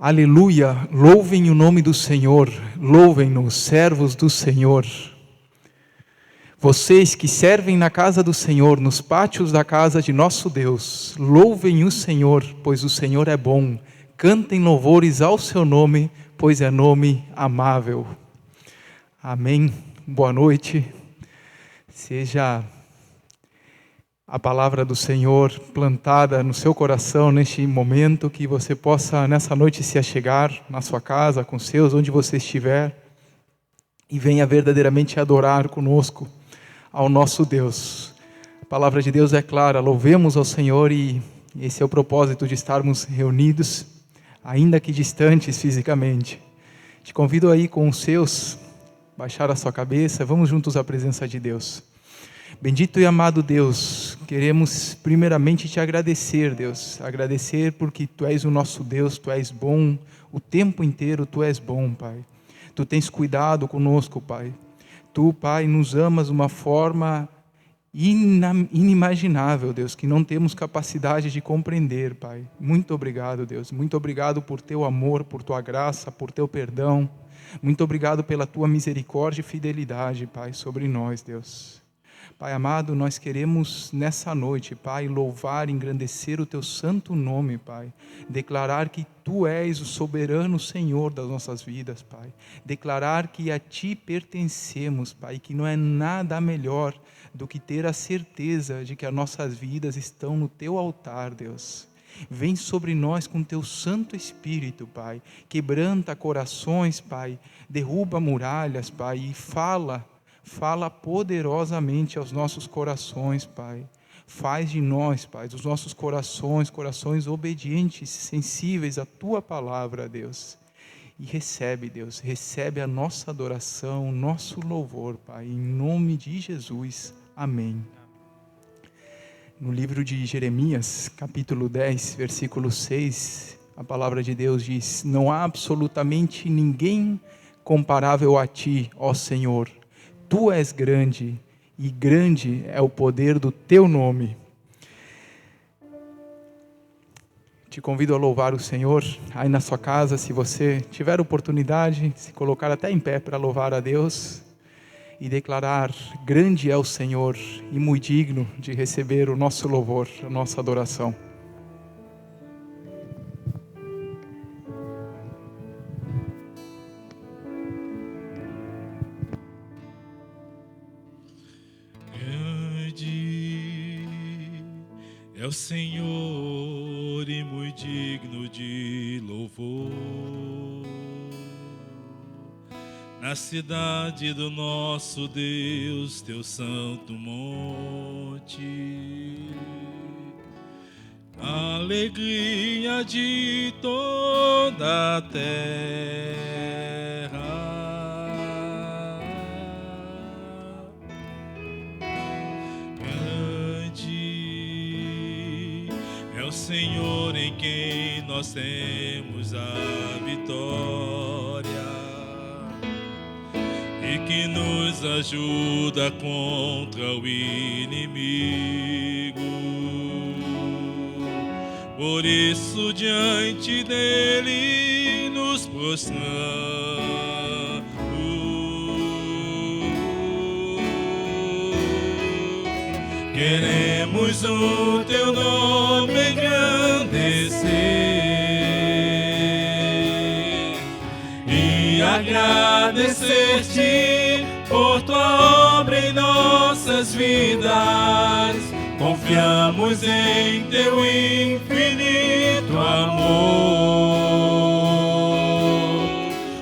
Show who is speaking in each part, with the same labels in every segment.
Speaker 1: Aleluia, louvem o nome do Senhor, louvem-no, os servos do Senhor. Vocês que servem na casa do Senhor, nos pátios da casa de nosso Deus, louvem o Senhor, pois o Senhor é bom. Cantem louvores ao seu nome, pois é nome amável. Amém. Boa noite. Seja a palavra do Senhor plantada no seu coração neste momento, que você possa nessa noite se achegar na sua casa, com seus, onde você estiver, e venha verdadeiramente adorar conosco ao nosso Deus. A palavra de Deus é clara, louvemos ao Senhor, e esse é o propósito de estarmos reunidos, ainda que distantes fisicamente. Te convido aí com os seus, baixar a sua cabeça, vamos juntos à presença de Deus. Bendito e amado Deus, queremos primeiramente te agradecer, Deus, agradecer porque Tu és o nosso Deus, Tu és bom, o tempo inteiro Tu és bom, Pai. Tu tens cuidado conosco, Pai. Tu, Pai, nos amas de uma forma inimaginável, Deus, que não temos capacidade de compreender, Pai. Muito obrigado, Deus, muito obrigado por Teu amor, por Tua graça, por Teu perdão. Muito obrigado pela Tua misericórdia e fidelidade, Pai, sobre nós, Deus. Pai amado, nós queremos nessa noite, Pai, louvar e engrandecer o Teu santo nome, Pai. Declarar que Tu és o soberano Senhor das nossas vidas, Pai. Declarar que a Ti pertencemos, Pai, que não é nada melhor do que ter a certeza de que as nossas vidas estão no Teu altar, Deus. Vem sobre nós com Teu Santo Espírito, Pai. Quebranta corações, Pai. Derruba muralhas, Pai, e fala poderosamente aos nossos corações, Pai. Faz de nós, Pai, dos nossos corações obedientes, sensíveis à Tua palavra, Deus. E recebe, Deus, recebe a nossa adoração, o nosso louvor, Pai, em nome de Jesus. Amém. No livro de Jeremias, capítulo 10, versículo 6, a palavra de Deus diz: não há absolutamente ninguém comparável a Ti, ó Senhor. Tu és grande, e grande é o poder do Teu nome. Te convido a louvar o Senhor, aí na sua casa, se você tiver oportunidade, se colocar até em pé para louvar a Deus, e declarar: grande é o Senhor, e muito digno de receber o nosso louvor, a nossa adoração.
Speaker 2: É o Senhor e muito digno de louvor, na cidade do nosso Deus, Teu santo monte, alegria de toda a terra. O Senhor em quem nós temos a vitória e que nos ajuda contra o inimigo. Por isso diante dele nos prostramos, queremos o Teu nome engrandecer e agradecer-te por Tua obra em nossas vidas. Confiamos em Teu infinito amor,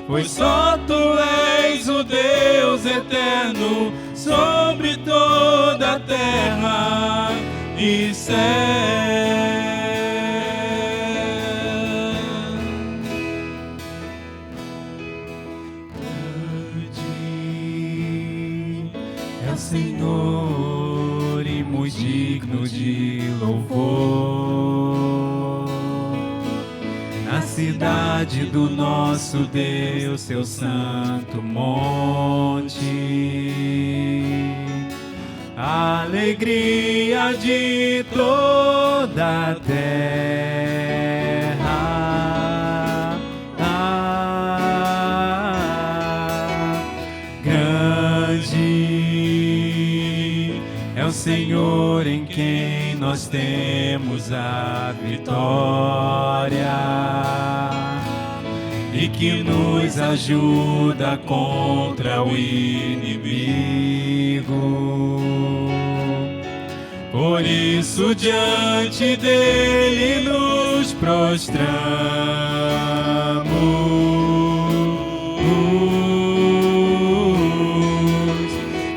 Speaker 2: pois só Tu és o Deus eterno sobre toda a terra e céu. É o Senhor e muito digno de louvor, na cidade do nosso Deus, Seu santo monte, alegria de toda a terra.
Speaker 3: Senhor em quem nós temos a vitória e que nos ajuda contra o inimigo. Por isso diante dele nos prostramos,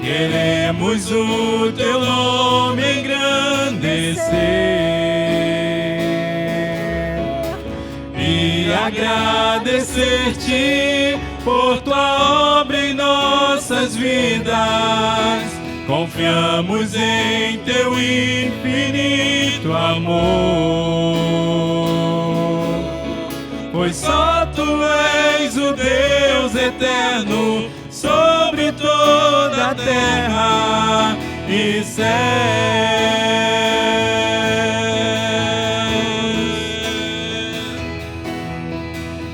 Speaker 3: queremos o teu nome engrandecer e agradecer-te por tua obra em nossas vidas. Confiamos em teu infinito amor, pois só tu és o Deus eterno sobre toda a terra e céus.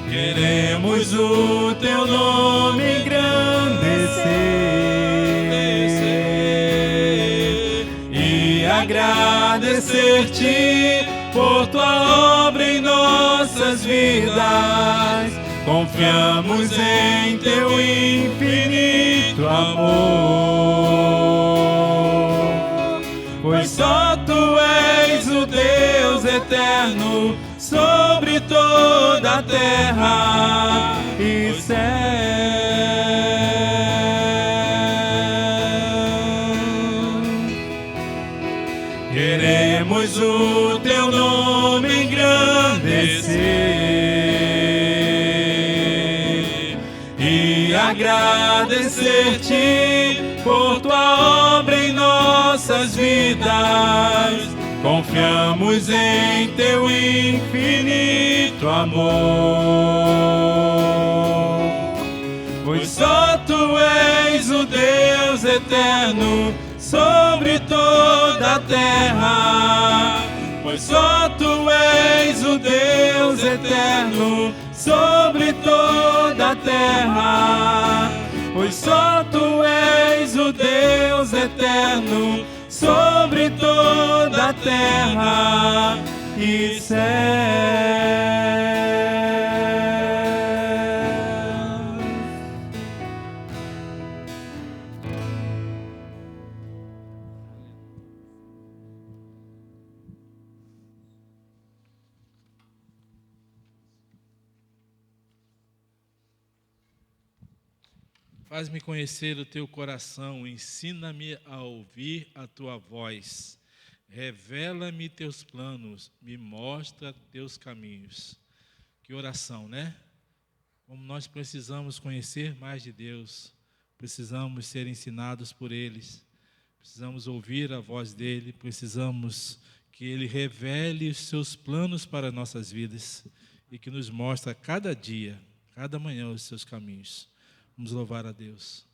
Speaker 3: Queremos o teu nome engrandecer e agradecer-te por tua obra em nossas vidas. Confiamos em teu infinito amor, pois só tu és o Deus eterno sobre toda a terra e céu. Queremos o teu nome engrandecer e agradecer-te por tua obra em nossas vidas. Confiamos em teu infinito amor, pois só tu és o Deus eterno sobre toda a terra, pois só tu és o Deus eterno sobre toda a terra, pois só tu és o Deus eterno sobre toda a terra e céu.
Speaker 2: Faz-me conhecer o teu coração, ensina-me a ouvir a tua voz. Revela-me teus planos, me mostra teus caminhos. Que oração, né? Como nós precisamos conhecer mais de Deus, precisamos ser ensinados por eles, precisamos ouvir a voz dele, precisamos que ele revele os seus planos para nossas vidas e que nos mostre a cada dia, cada manhã os seus caminhos. Vamos louvar a Deus.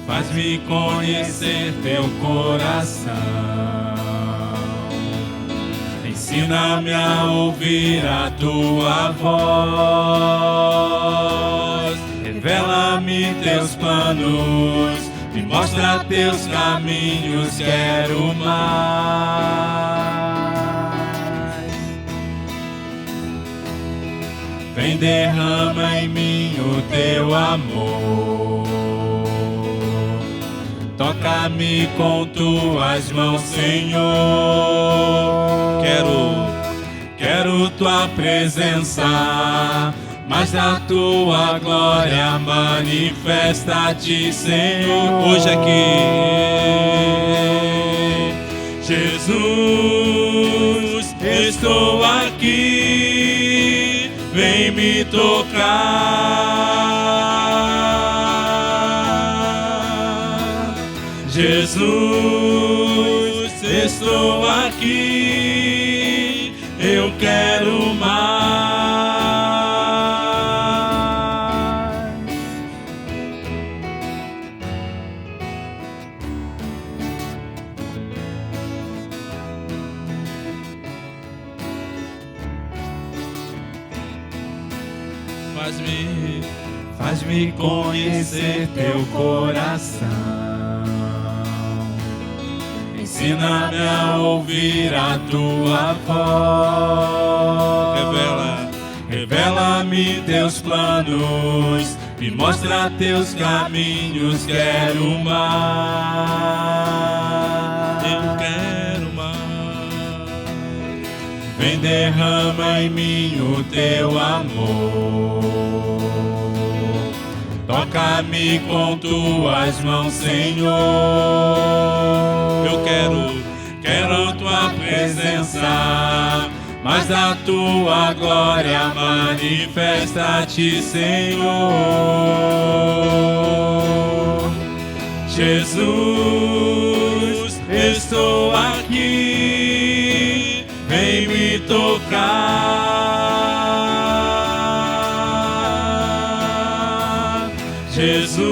Speaker 3: Faz-me conhecer teu coração, ensina-me a ouvir a tua voz, revela-me teus planos, me mostra teus caminhos, quero mais. Vem, derrama em mim o teu amor, toca-me com tuas mãos, Senhor. Quero tua presença, mas da tua glória manifesta-te, Senhor. Hoje aqui, Jesus, estou aqui, vem me tocar. Jesus, estou aqui, eu quero mais. Faz-me conhecer teu coração. Ensina-me a ouvir a tua voz. Revela-me teus planos, me mostra teus caminhos. Quero mais.
Speaker 2: Eu quero mais.
Speaker 3: Vem, derrama em mim o teu amor. Toca-me com tuas mãos, Senhor.
Speaker 2: Eu quero
Speaker 3: tua presença, mas da tua glória manifesta-te, Senhor. Jesus, estou aqui, vem me tocar. Jesus,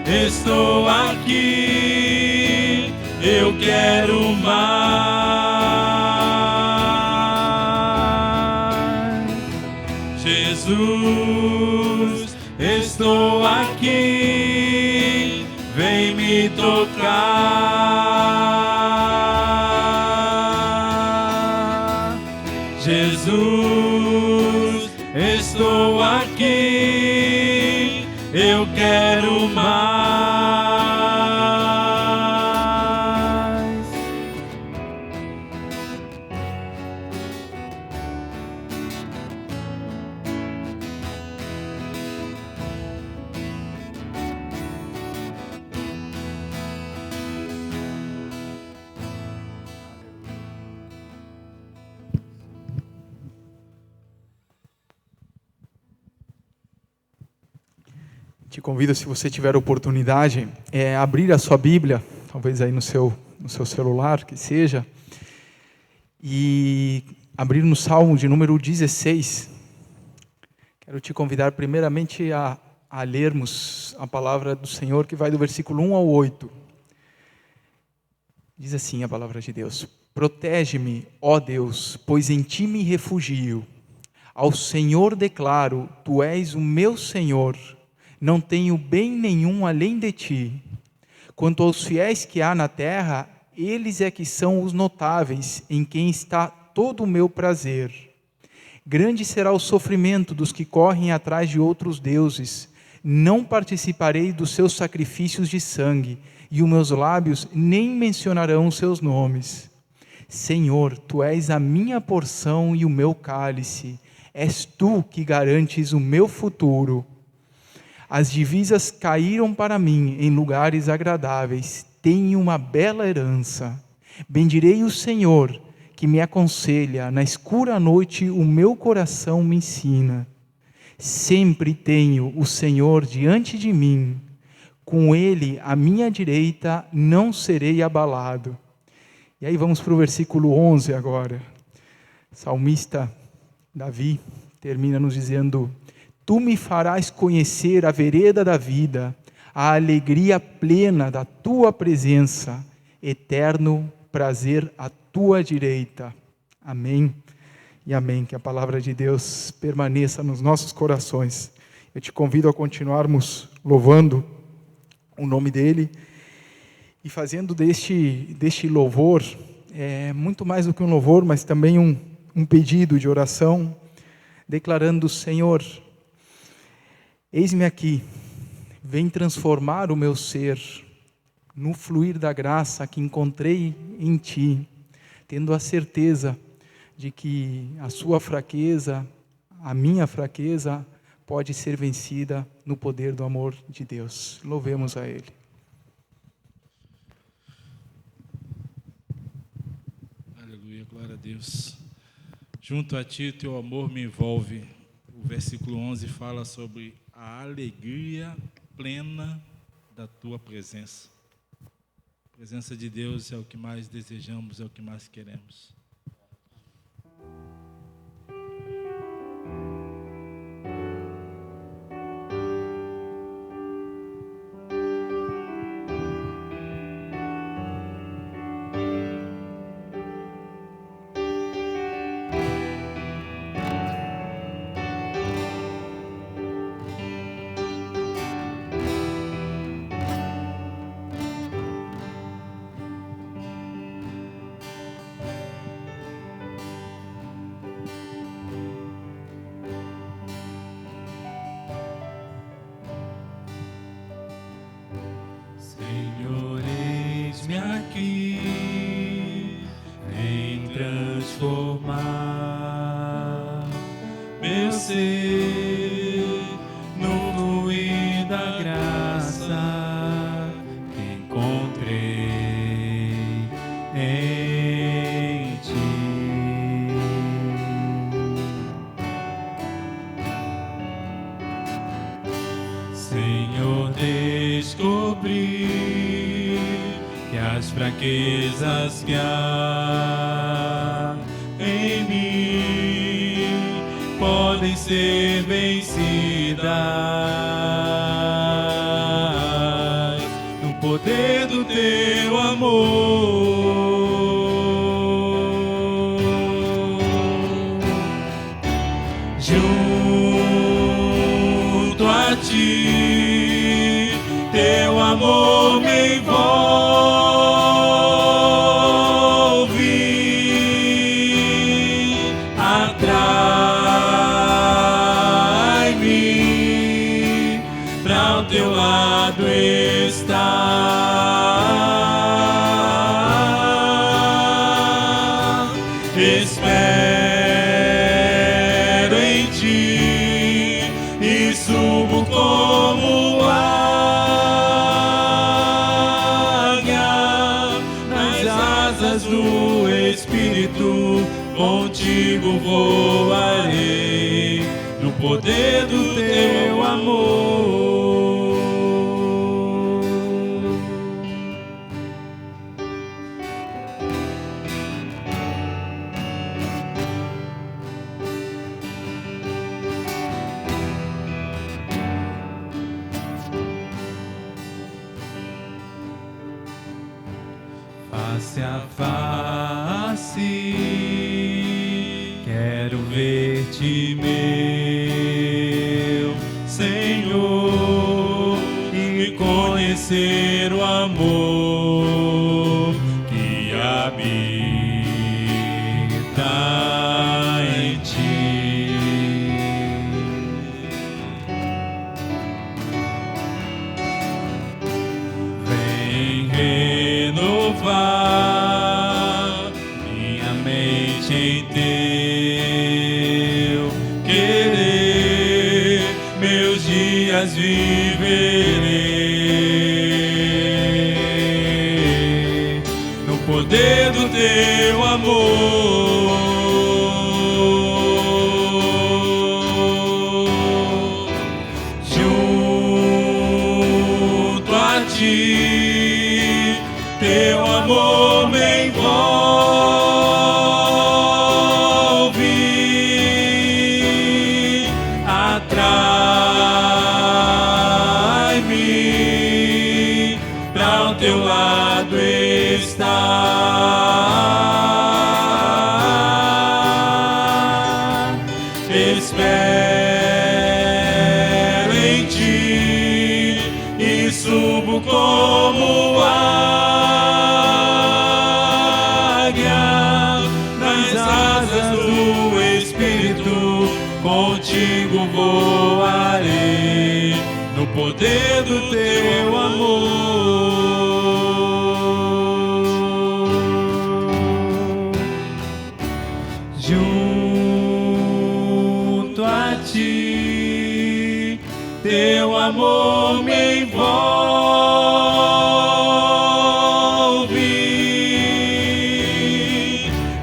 Speaker 3: estou aqui, eu quero mais. Jesus, estou aqui, vem me tocar. Jesus, estou aqui, eu quero mais.
Speaker 1: Te convido, se você tiver oportunidade, a abrir a sua Bíblia, talvez aí no seu celular, que seja, e abrir no Salmo de número 16. Quero te convidar primeiramente a lermos a palavra do Senhor, que vai do versículo 1 ao 8. Diz assim a palavra de Deus: Protege-me, ó Deus, pois em ti me refugio. Ao Senhor declaro, tu és o meu Senhor. Não tenho bem nenhum além de ti. Quanto aos fiéis que há na terra, eles é que são os notáveis, em quem está todo o meu prazer. Grande será o sofrimento dos que correm atrás de outros deuses. Não participarei dos seus sacrifícios de sangue, e os meus lábios nem mencionarão os seus nomes. Senhor, tu és a minha porção e o meu cálice. És tu que garantes o meu futuro. As divisas caíram para mim em lugares agradáveis. Tenho uma bela herança. Bendirei o Senhor, que me aconselha. Na escura noite o meu coração me ensina. Sempre tenho o Senhor diante de mim. Com Ele à minha direita não serei abalado. E aí vamos para o versículo 11 agora. Salmista Davi termina nos dizendo: Tu me farás conhecer a vereda da vida, a alegria plena da tua presença, eterno prazer à tua direita. Amém e amém. Que a palavra de Deus permaneça nos nossos corações. Eu te convido a continuarmos louvando o nome dEle e fazendo deste louvor, muito mais do que um louvor, mas também um pedido de oração, declarando: Senhor, eis-me aqui, vem transformar o meu ser no fluir da graça que encontrei em Ti, tendo a certeza de que a sua fraqueza, a minha fraqueza, pode ser vencida no poder do amor de Deus. Louvemos a Ele.
Speaker 2: Aleluia, glória a Deus. Junto a Ti, Teu amor me envolve. O versículo 11 fala sobre a alegria plena da Tua presença. A presença de Deus é o que mais desejamos, é o que mais queremos.
Speaker 3: Senhor, eis-me aqui, vem transformar meu ser no fluir da graça que encontrei em ti. Senhor, descobri que as fraquezas que há em mim podem ser vencidas no poder do teu amor. Junto a ti, teu amor me envolve, atrai-me pra o teu lado estar. Espero em ti e subo como águia nas asas do Espírito. Contigo voarei no poder do teu amor. Face a face, quero ver-te, meu Senhor, e conhecer o amor que habita em ti. Vem renovar minha mente em teu querer, meus dias viverei no poder do teu amor. Junto a ti, teu amor me envolve, atrai-me pra o teu lado estar. Espero em ti e subo como águia nas asas do Espírito. Contigo voarei no poder do teu amor. Junto a ti, teu amor me envolve,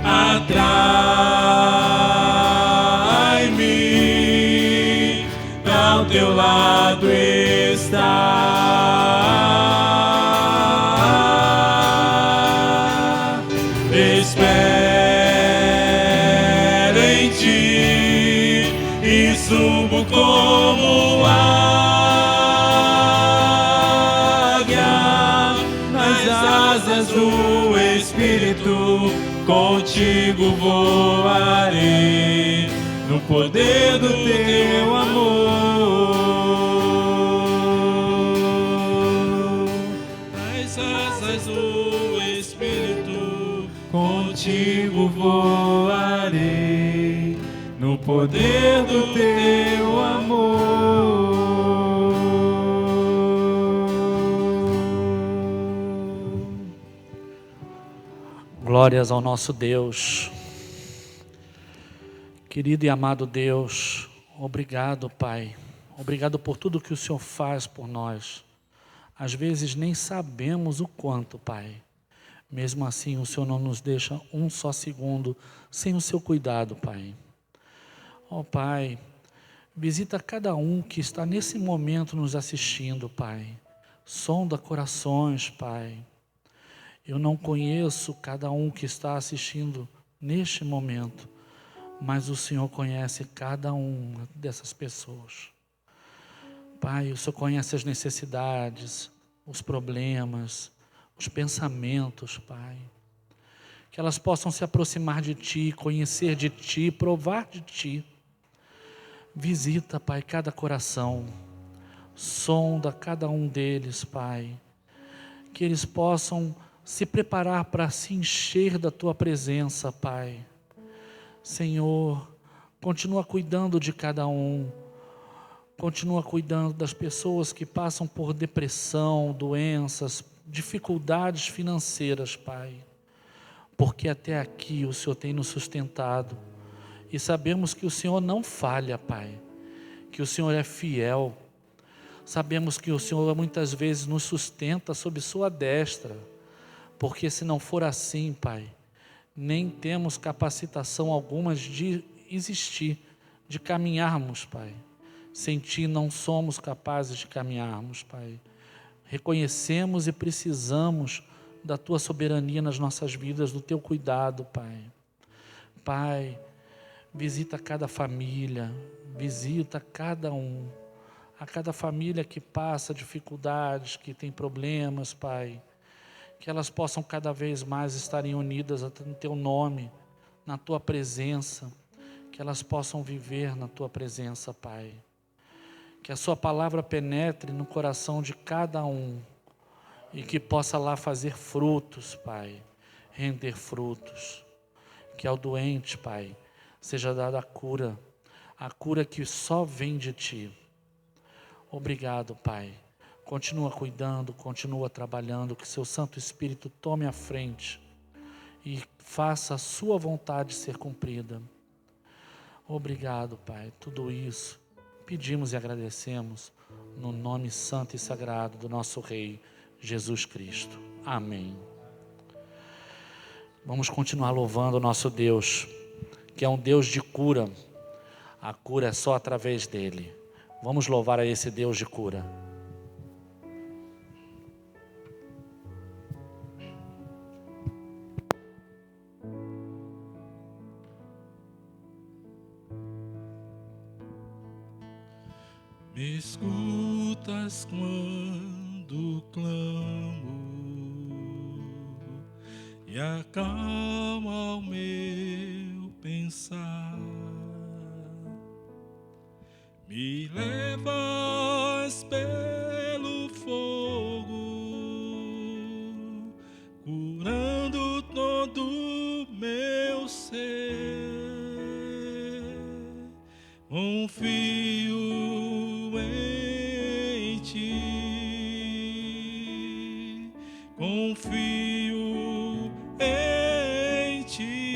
Speaker 3: atrai-me pra o teu lado estar. asas do Espírito, contigo voarei, no poder do teu amor.
Speaker 2: Nas asas do Espírito,
Speaker 3: Contigo voarei, no poder do teu amor.
Speaker 4: Glórias ao nosso Deus. Querido e amado Deus, obrigado, Pai. Obrigado por tudo que o Senhor faz por nós. Às vezes nem sabemos o quanto, Pai. Mesmo assim, o Senhor não nos deixa um só segundo sem o seu cuidado, Pai. Ó Pai, visita cada um que está nesse momento nos assistindo, Pai. Sonda corações, Pai. Eu não conheço cada um que está assistindo neste momento, mas o Senhor conhece cada uma dessas pessoas. Pai, o Senhor conhece as necessidades, os problemas, os pensamentos, Pai. Que elas possam se aproximar de Ti, conhecer de Ti, provar de Ti. Visita, Pai, cada coração. Sonda cada um deles, Pai. Que eles possam se preparar para se encher da Tua presença, Pai. Senhor, continua cuidando de cada um. Continua cuidando das pessoas que passam por depressão, doenças, dificuldades financeiras, Pai. Porque até aqui o Senhor tem nos sustentado. E sabemos que o Senhor não falha, Pai. Que o Senhor é fiel. Sabemos que o Senhor muitas vezes nos sustenta sob sua destra. Porque se não for assim, Pai, nem temos capacitação alguma de existir, de caminharmos, Pai. Sem Ti não somos capazes de caminharmos, Pai. Reconhecemos e precisamos da Tua soberania nas nossas vidas, do Teu cuidado, Pai. Pai, visita cada família, visita cada um. A cada família que passa dificuldades, que tem problemas, Pai. Que elas possam cada vez mais estarem unidas no Teu nome, na Tua presença. Que elas possam viver na Tua presença, Pai. Que a Sua palavra penetre no coração de cada um. E que possa lá fazer frutos, Pai. Render frutos. Que ao doente, Pai, seja dada a cura que só vem de Ti. Obrigado, Pai. Continua cuidando, continua trabalhando, que Seu Santo Espírito tome a frente e faça a Sua vontade ser cumprida. Obrigado, Pai. Tudo isso pedimos e agradecemos no nome santo e sagrado do nosso Rei, Jesus Cristo. Amém. Vamos continuar louvando o nosso Deus, que é um Deus de cura. A cura é só através dEle. Vamos louvar a esse Deus de cura.
Speaker 2: Me escutas quando clamo e acalma o meu pensar. Me levas pelo fogo, curando todo meu ser. Confio em Ti, confio em Ti.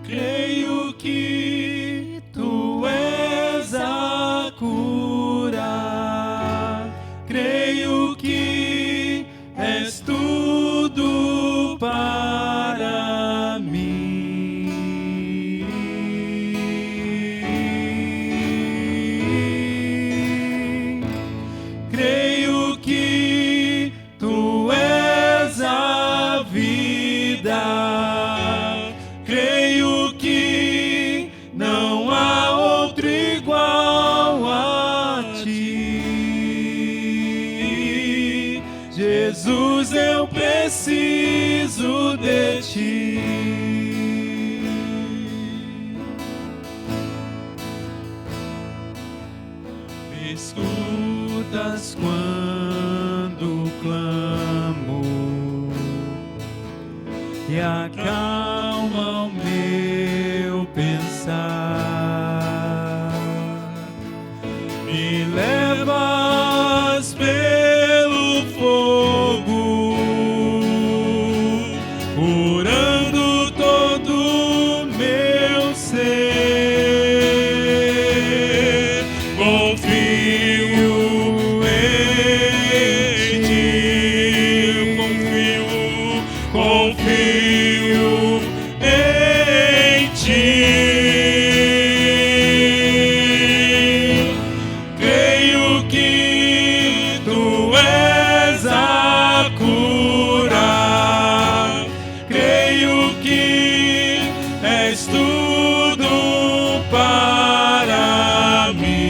Speaker 2: Creio que Tu és a cura, creio que és tudo para mim. Creio
Speaker 3: escutas quando clamo e acalma o meu pensar. Me levas pelo fogo, curando todo meu ser. Confio em ti, confio em ti. Creio que tu és a cura, creio que és tudo para mim.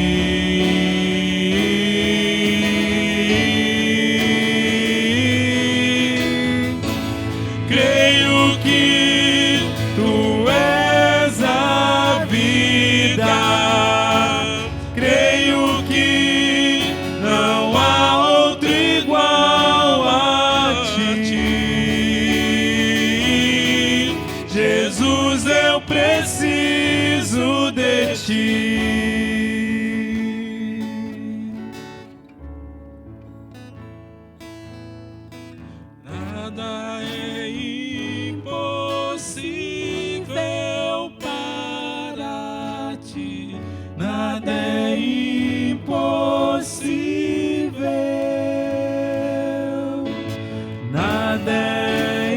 Speaker 3: Creio que tu és a vida, creio que não há outro igual a ti. Jesus, eu preciso de ti. Nada é impossível para ti. Nada é impossível. Nada é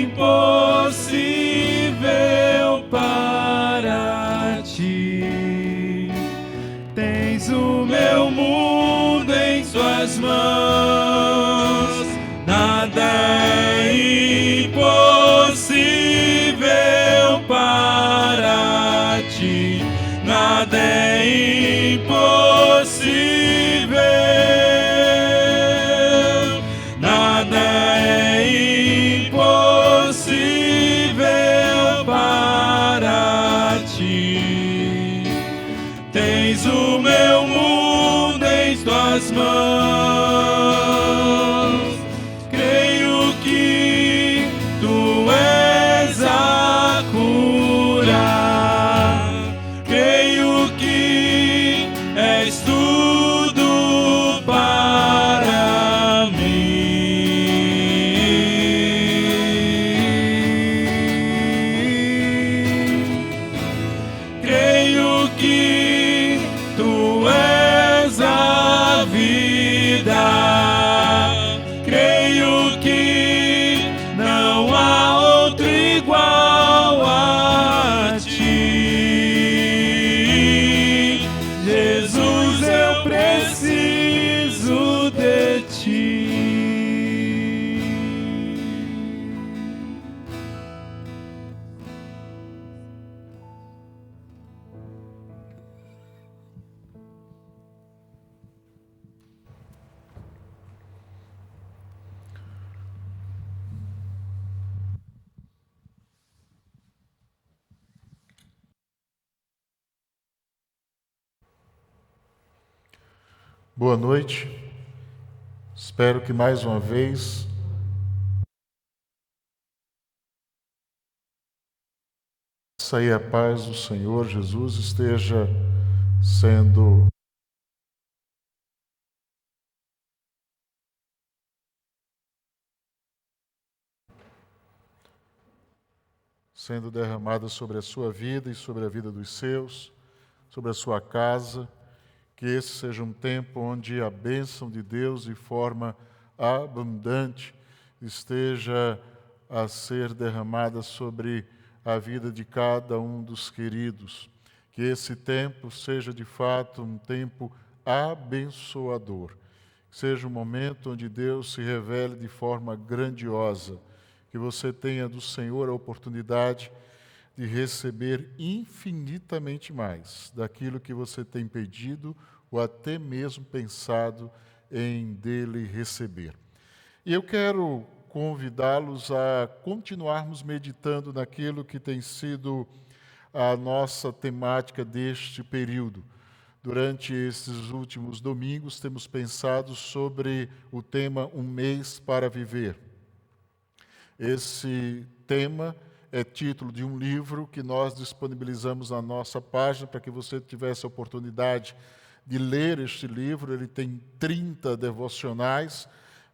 Speaker 3: impossível para ti. Tens o meu mundo em suas mãos. Nada é impossível para ti. Nada é impossível. Nada é impossível para ti. Tens o meu mundo em tuas mãos. Creio que tu és a cura, creio que és tudo para mim. Creio que tu és a vida, creio que não há outro igual a ti. Jesus, eu preciso de ti.
Speaker 5: Boa noite. Espero que mais uma vez aí a paz do Senhor Jesus esteja sendo derramada sobre a sua vida e sobre a vida dos seus, sobre a sua casa. Que esse seja um tempo onde a bênção de Deus de forma abundante esteja a ser derramada sobre a vida de cada um dos queridos. Que esse tempo seja de fato um tempo abençoador. Que seja um momento onde Deus se revele de forma grandiosa. Que você tenha do Senhor a oportunidade de receber infinitamente mais daquilo que você tem pedido ou até mesmo pensado em dele receber. E eu quero convidá-los a continuarmos meditando naquilo que tem sido a nossa temática deste período, Durante esses últimos domingos, temos pensado sobre o tema Um Mês para Viver. Esse tema é título de um livro que nós disponibilizamos na nossa página para que você tivesse a oportunidade de ler este livro. Ele tem 30 devocionais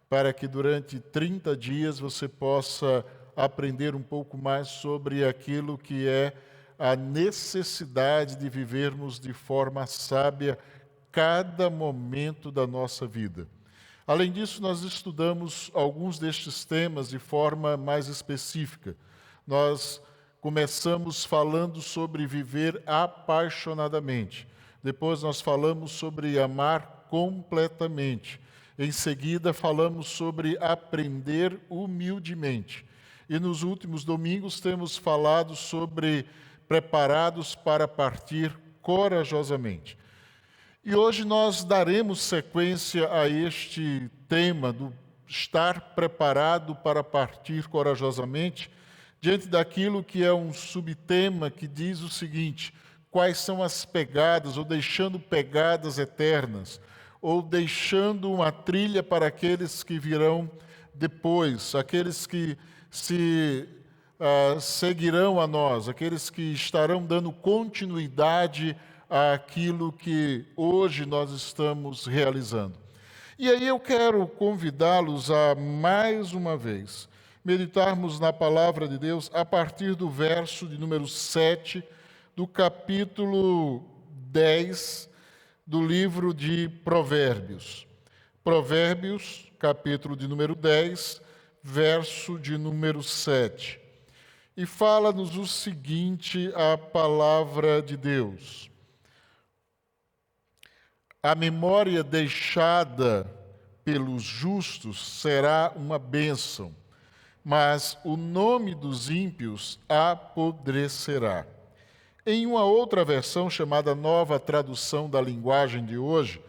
Speaker 5: para que durante 30 dias você possa aprender um pouco mais sobre aquilo que é a necessidade de vivermos de forma sábia cada momento da nossa vida. Além disso, nós estudamos alguns destes temas de forma mais específica. Nós começamos falando sobre viver apaixonadamente. Depois nós falamos sobre amar completamente. Em seguida, falamos sobre aprender humildemente. E nos últimos domingos temos falado sobre preparados para partir corajosamente. E hoje nós daremos sequência a este tema do estar preparado para partir corajosamente, diante daquilo que é um subtema que diz o seguinte: quais são as pegadas, ou deixando pegadas eternas, ou deixando uma trilha para aqueles que virão depois, aqueles que seguirão a nós, aqueles que estarão dando continuidade àquilo que hoje nós estamos realizando. E aí eu quero convidá-los a, mais uma vez, meditarmos na palavra de Deus a partir do verso de número 7, do capítulo 10 do livro de Provérbios. Provérbios, capítulo de número 10, verso de número 7. E fala-nos o seguinte, a palavra de Deus: a memória deixada pelos justos será uma bênção, mas o nome dos ímpios apodrecerá. Em uma outra versão, chamada Nova Tradução da Linguagem de hoje,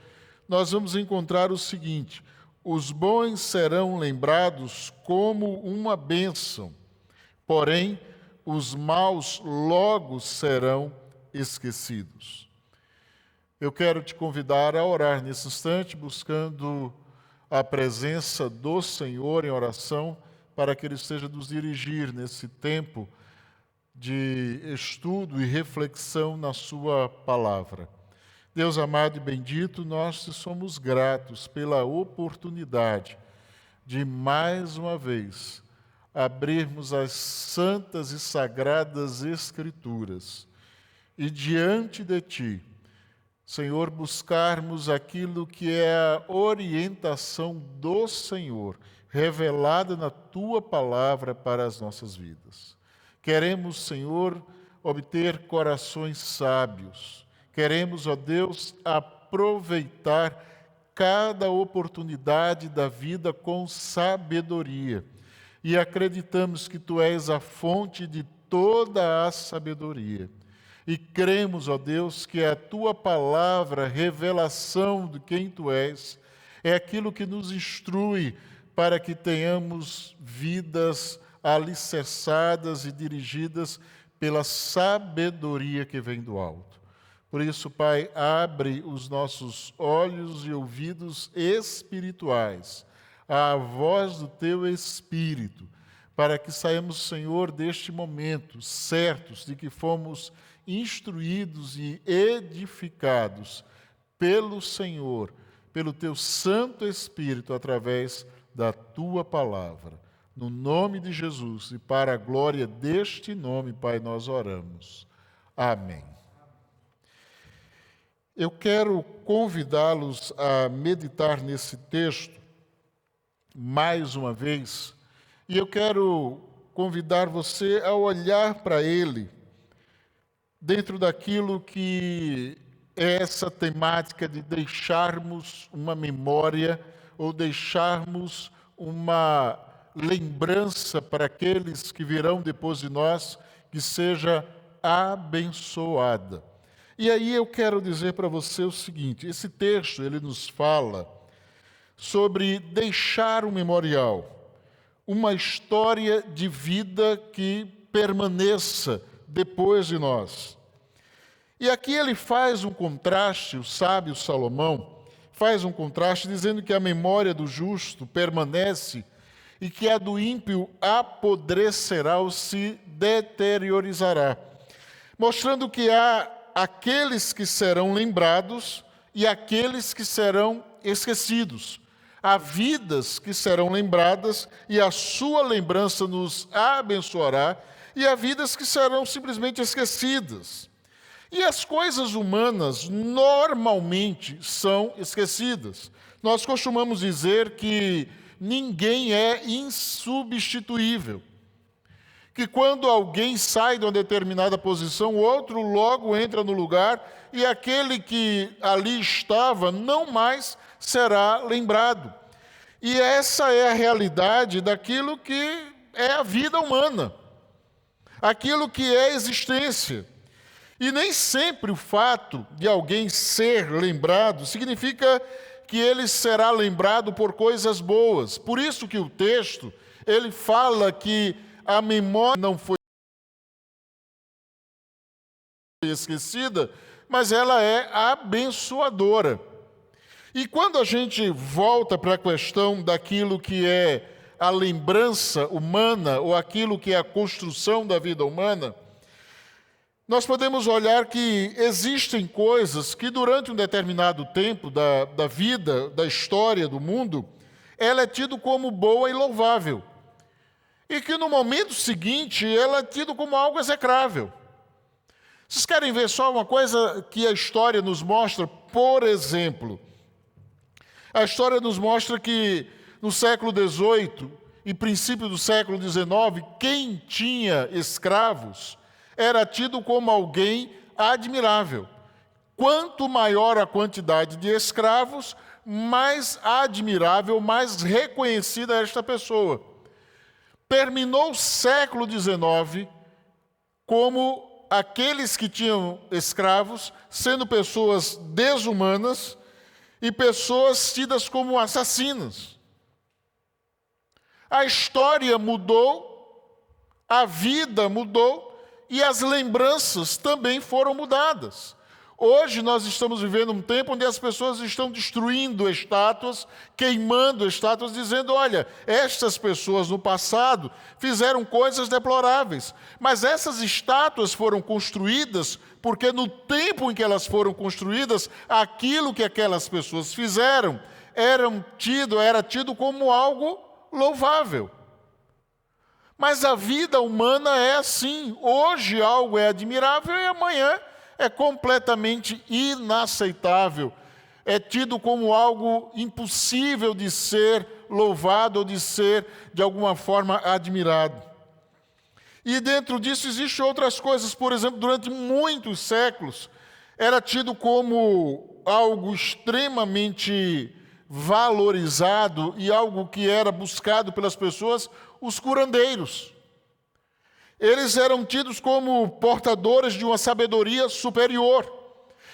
Speaker 5: nós vamos encontrar o seguinte: os bons serão lembrados como uma bênção, porém, os maus logo serão esquecidos. Eu quero te convidar a orar nesse instante, buscando a presença do Senhor em oração, para que Ele esteja nos dirigir nesse tempo de estudo e reflexão na Sua palavra. Deus amado e bendito, nós te somos gratos pela oportunidade de, mais uma vez, abrirmos as santas e sagradas Escrituras e, diante de Ti, Senhor, buscarmos aquilo que é a orientação do Senhor, revelada na Tua palavra para as nossas vidas. Queremos, Senhor, obter corações sábios. Queremos, ó Deus, aproveitar cada oportunidade da vida com sabedoria. E acreditamos que Tu és a fonte de toda a sabedoria. E cremos, ó Deus, que a Tua palavra, revelação de quem Tu és, é aquilo que nos instrui para que tenhamos vidas alicerçadas e dirigidas pela sabedoria que vem do alto. Por isso, Pai, abre os nossos olhos e ouvidos espirituais à voz do Teu Espírito, para que saímos, Senhor, deste momento certos de que fomos instruídos e edificados pelo Senhor, pelo Teu Santo Espírito, através da Tua palavra. No nome de Jesus e para a glória deste nome, Pai, nós oramos. Amém. Eu quero convidá-los a meditar nesse texto mais uma vez, e eu quero convidar você a olhar para ele dentro daquilo que é essa temática de deixarmos uma memória ou deixarmos uma lembrança para aqueles que virão depois de nós, que seja abençoada. E aí eu quero dizer para você o seguinte: esse texto ele nos fala sobre deixar um memorial, uma história de vida que permaneça depois de nós. E aqui ele faz um contraste, o sábio Salomão faz um contraste dizendo que a memória do justo permanece e que a do ímpio apodrecerá ou se deteriorizará, mostrando que há aqueles que serão lembrados e aqueles que serão esquecidos. Há vidas que serão lembradas e a sua lembrança nos abençoará, e há vidas que serão simplesmente esquecidas. E as coisas humanas normalmente são esquecidas. Nós costumamos dizer que ninguém é insubstituível. Que quando alguém sai de uma determinada posição, o outro logo entra no lugar e aquele que ali estava não mais será lembrado. E essa é a realidade daquilo que é a vida humana, aquilo que é a existência. E nem sempre o fato de alguém ser lembrado significa que ele será lembrado por coisas boas. Por isso que o texto, ele fala que a memória não foi esquecida, mas ela é abençoadora. E quando a gente volta para a questão daquilo que é a lembrança humana, ou aquilo que é a construção da vida humana, nós podemos olhar que existem coisas que durante um determinado tempo da vida, da história do mundo, ela é tido como boa e louvável. E que no momento seguinte, ela é tido como algo execrável. Vocês querem ver só uma coisa que a história nos mostra? Por exemplo, a história nos mostra que no século XVIII e princípio do século XIX, quem tinha escravos era tido como alguém admirável. Quanto maior a quantidade de escravos, mais admirável, mais reconhecida é esta pessoa. Terminou o século XIX como aqueles que tinham escravos, sendo pessoas desumanas e pessoas tidas como assassinas. A história mudou, a vida mudou, e as lembranças também foram mudadas. Hoje nós estamos vivendo um tempo onde as pessoas estão destruindo estátuas, queimando estátuas, dizendo, olha, estas pessoas no passado fizeram coisas deploráveis, mas essas estátuas foram construídas porque no tempo em que elas foram construídas, aquilo que aquelas pessoas fizeram era tido como algo louvável. Mas a vida humana é assim. Hoje algo é admirável e amanhã é completamente inaceitável. É tido como algo impossível de ser louvado ou de ser, de alguma forma, admirado. E dentro disso existem outras coisas. Por exemplo, durante muitos séculos, era tido como algo extremamente valorizado e algo que era buscado pelas pessoas, os curandeiros. Eles eram tidos como portadores de uma sabedoria superior.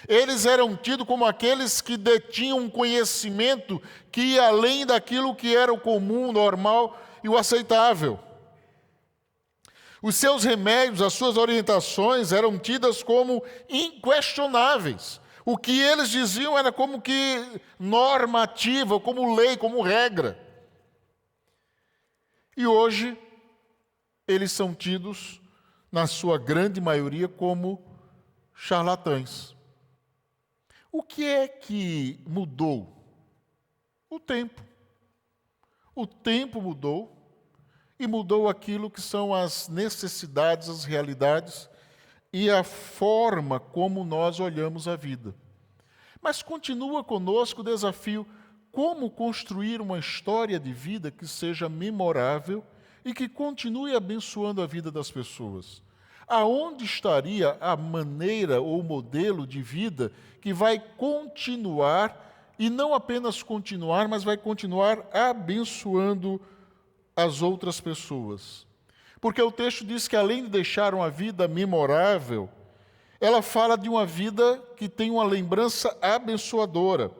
Speaker 5: Eles eram tidos como aqueles que detinham um conhecimento que ia além daquilo que era o comum, normal e o aceitável. Os seus remédios, as suas orientações eram tidas como inquestionáveis. O que eles diziam era como que normativa, como lei, como regra. E hoje, eles são tidos, na sua grande maioria, como charlatães. O que é que mudou? O tempo. O tempo mudou, e mudou aquilo que são as necessidades, as realidades e a forma como nós olhamos a vida. Mas continua conosco o desafio: como construir uma história de vida que seja memorável e que continue abençoando a vida das pessoas. Aonde estaria a maneira ou modelo de vida que vai continuar, e não apenas continuar, mas vai continuar abençoando as outras pessoas? Porque o texto diz que, além de deixar uma vida memorável, ela fala de uma vida que tem uma lembrança abençoadora.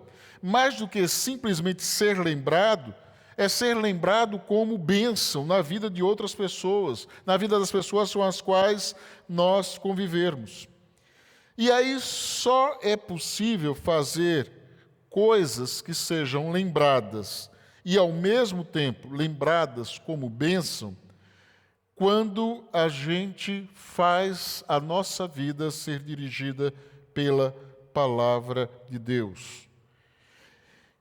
Speaker 5: Mais do que simplesmente ser lembrado, é ser lembrado como bênção na vida de outras pessoas, na vida das pessoas com as quais nós convivermos. E aí só é possível fazer coisas que sejam lembradas e, ao mesmo tempo, lembradas como bênção, quando a gente faz a nossa vida ser dirigida pela palavra de Deus.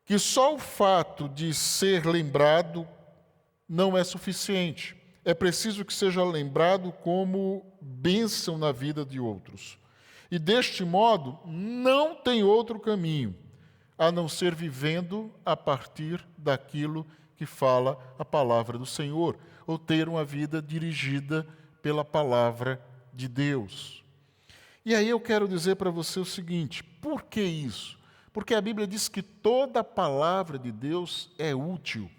Speaker 5: Que só o fato de ser lembrado não é suficiente. É preciso que seja lembrado como bênção na vida de outros. E deste modo, não tem outro caminho a não ser vivendo a partir daquilo que fala a palavra do Senhor, ou ter uma vida dirigida pela palavra de Deus. E aí eu quero dizer para você o seguinte: por que isso? Porque a Bíblia diz que toda a palavra de Deus é útil.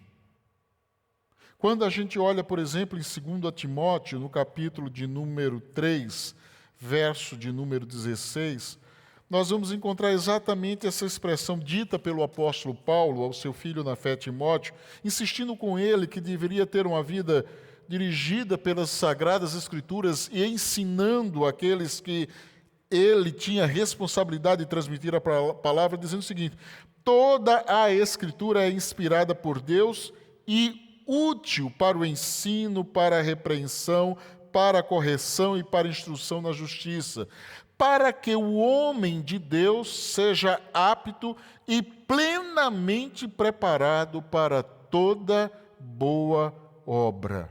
Speaker 5: Quando a gente olha, por exemplo, em 2 Timóteo, no capítulo de número 3, verso de número 16, nós vamos encontrar exatamente essa expressão dita pelo apóstolo Paulo ao seu filho na fé Timóteo, insistindo com ele que deveria ter uma vida dirigida pelas Sagradas Escrituras e ensinando aqueles que ele tinha responsabilidade de transmitir a palavra, dizendo o seguinte: toda a Escritura é inspirada por Deus e útil para o ensino, para a repreensão, para a correção e para a instrução na justiça, para que o homem de Deus seja apto e plenamente preparado para toda boa obra.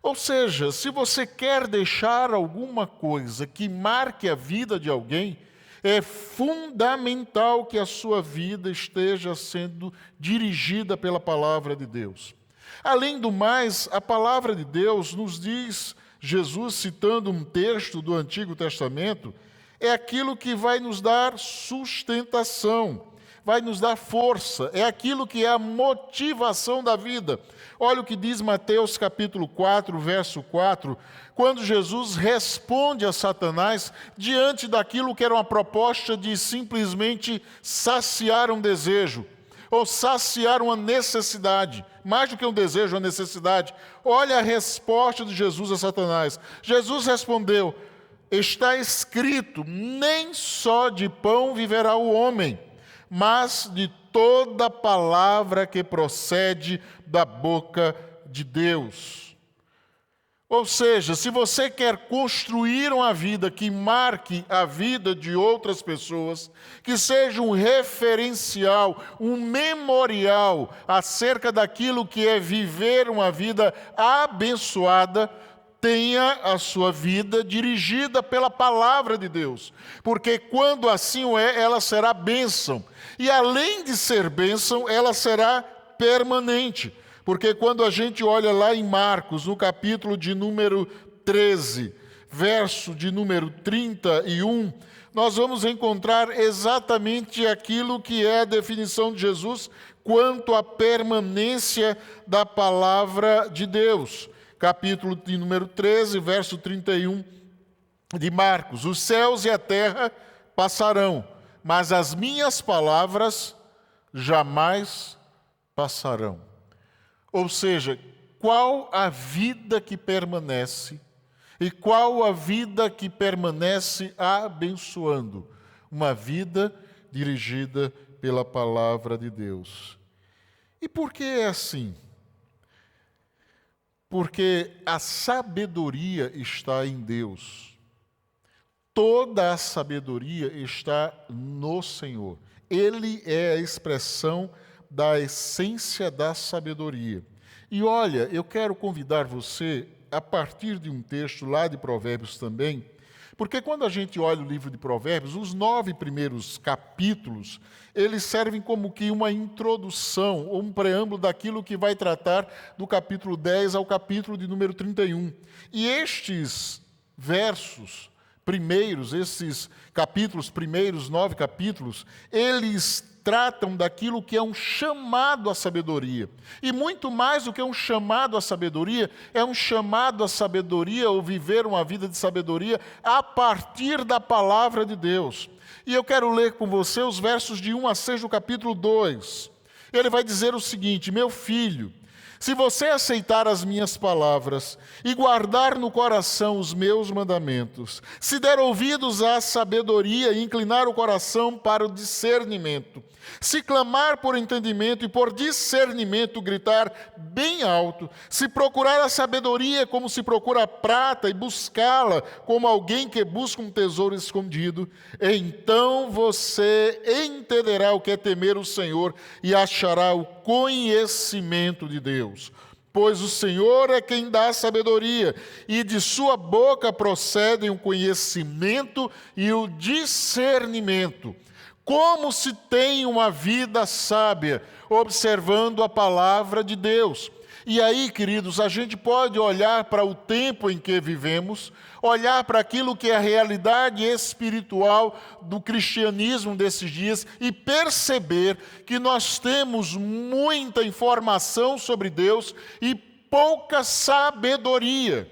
Speaker 5: Ou seja, se você quer deixar alguma coisa que marque a vida de alguém, é fundamental que a sua vida esteja sendo dirigida pela palavra de Deus. Além do mais, a palavra de Deus nos diz, Jesus citando um texto do Antigo Testamento, é aquilo que vai nos dar sustentação, vai nos dar força, é aquilo que é a motivação da vida. Olha o que diz Mateus capítulo 4, verso 4, quando Jesus responde a Satanás diante daquilo que era uma proposta de simplesmente saciar um desejo, ou saciar uma necessidade, mais do que um desejo, uma necessidade. Olha a resposta de Jesus a Satanás. Jesus respondeu: está escrito, nem só de pão viverá o homem, mas de toda palavra que procede da boca de Deus. Ou seja, se você quer construir uma vida que marque a vida de outras pessoas, que seja um referencial, um memorial acerca daquilo que é viver uma vida abençoada, tenha a sua vida dirigida pela palavra de Deus. Porque quando assim o é, ela será bênção. E além de ser bênção, ela será permanente. Porque quando a gente olha lá em Marcos, no capítulo de número 13, verso de número 31, nós vamos encontrar exatamente aquilo que é a definição de Jesus quanto à permanência da palavra de Deus. Capítulo de número 13, verso 31 de Marcos: os céus e a terra passarão, mas as minhas palavras jamais passarão. Ou seja, qual a vida que permanece e qual a vida que permanece abençoando? Uma vida dirigida pela palavra de Deus. E por que é assim? Porque a sabedoria está em Deus. Toda a sabedoria está no Senhor. Ele é a expressão da essência da sabedoria. E olha, eu quero convidar você, a partir de um texto lá de Provérbios também, porque quando a gente olha o livro de Provérbios, os 9 primeiros capítulos, eles servem como que uma introdução, ou um preâmbulo daquilo que vai tratar do capítulo 10 ao capítulo de número 31. E estes versos primeiros, esses capítulos primeiros, 9 capítulos, eles tratam daquilo que é um chamado à sabedoria. E muito mais do que um chamado à sabedoria, é um chamado à sabedoria, ou viver uma vida de sabedoria, a partir da palavra de Deus. E eu quero ler com você os versos de 1 a 6 do capítulo 2. Ele vai dizer o seguinte: meu filho, Se você aceitar as minhas palavras e guardar no coração os meus mandamentos, se der ouvidos à sabedoria e inclinar o coração para o discernimento, se clamar por entendimento e por discernimento gritar bem alto, se procurar a sabedoria como se procura a prata e buscá-la como alguém que busca um tesouro escondido, então você entenderá o que é temer o Senhor e achará o conhecimento de Deus. Pois o Senhor é quem dá sabedoria, e de sua boca procedem o conhecimento e o discernimento. Como se tem uma vida sábia, observando a palavra de Deus. E aí, queridos, a gente pode olhar para o tempo em que vivemos, olhar para aquilo que é a realidade espiritual do cristianismo desses dias e perceber que nós temos muita informação sobre Deus e pouca sabedoria.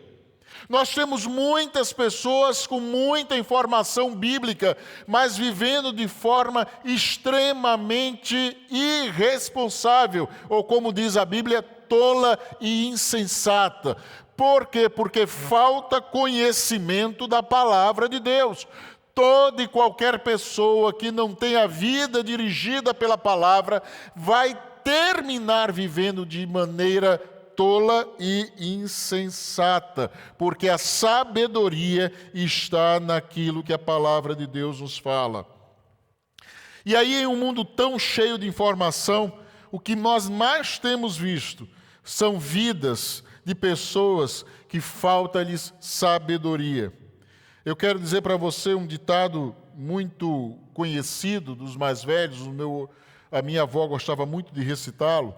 Speaker 5: Nós temos muitas pessoas com muita informação bíblica, mas vivendo de forma extremamente irresponsável, ou como diz a Bíblia, tola e insensata. Por quê? Porque falta conhecimento da palavra de Deus. Toda e qualquer pessoa que não tenha a vida dirigida pela palavra vai terminar vivendo de maneira tola e insensata, porque a sabedoria está naquilo que a palavra de Deus nos fala. E aí, em um mundo tão cheio de informação, o que nós mais temos visto são vidas de pessoas que falta-lhes sabedoria. Eu quero dizer para você um ditado muito conhecido dos mais velhos, a minha avó gostava muito de recitá-lo.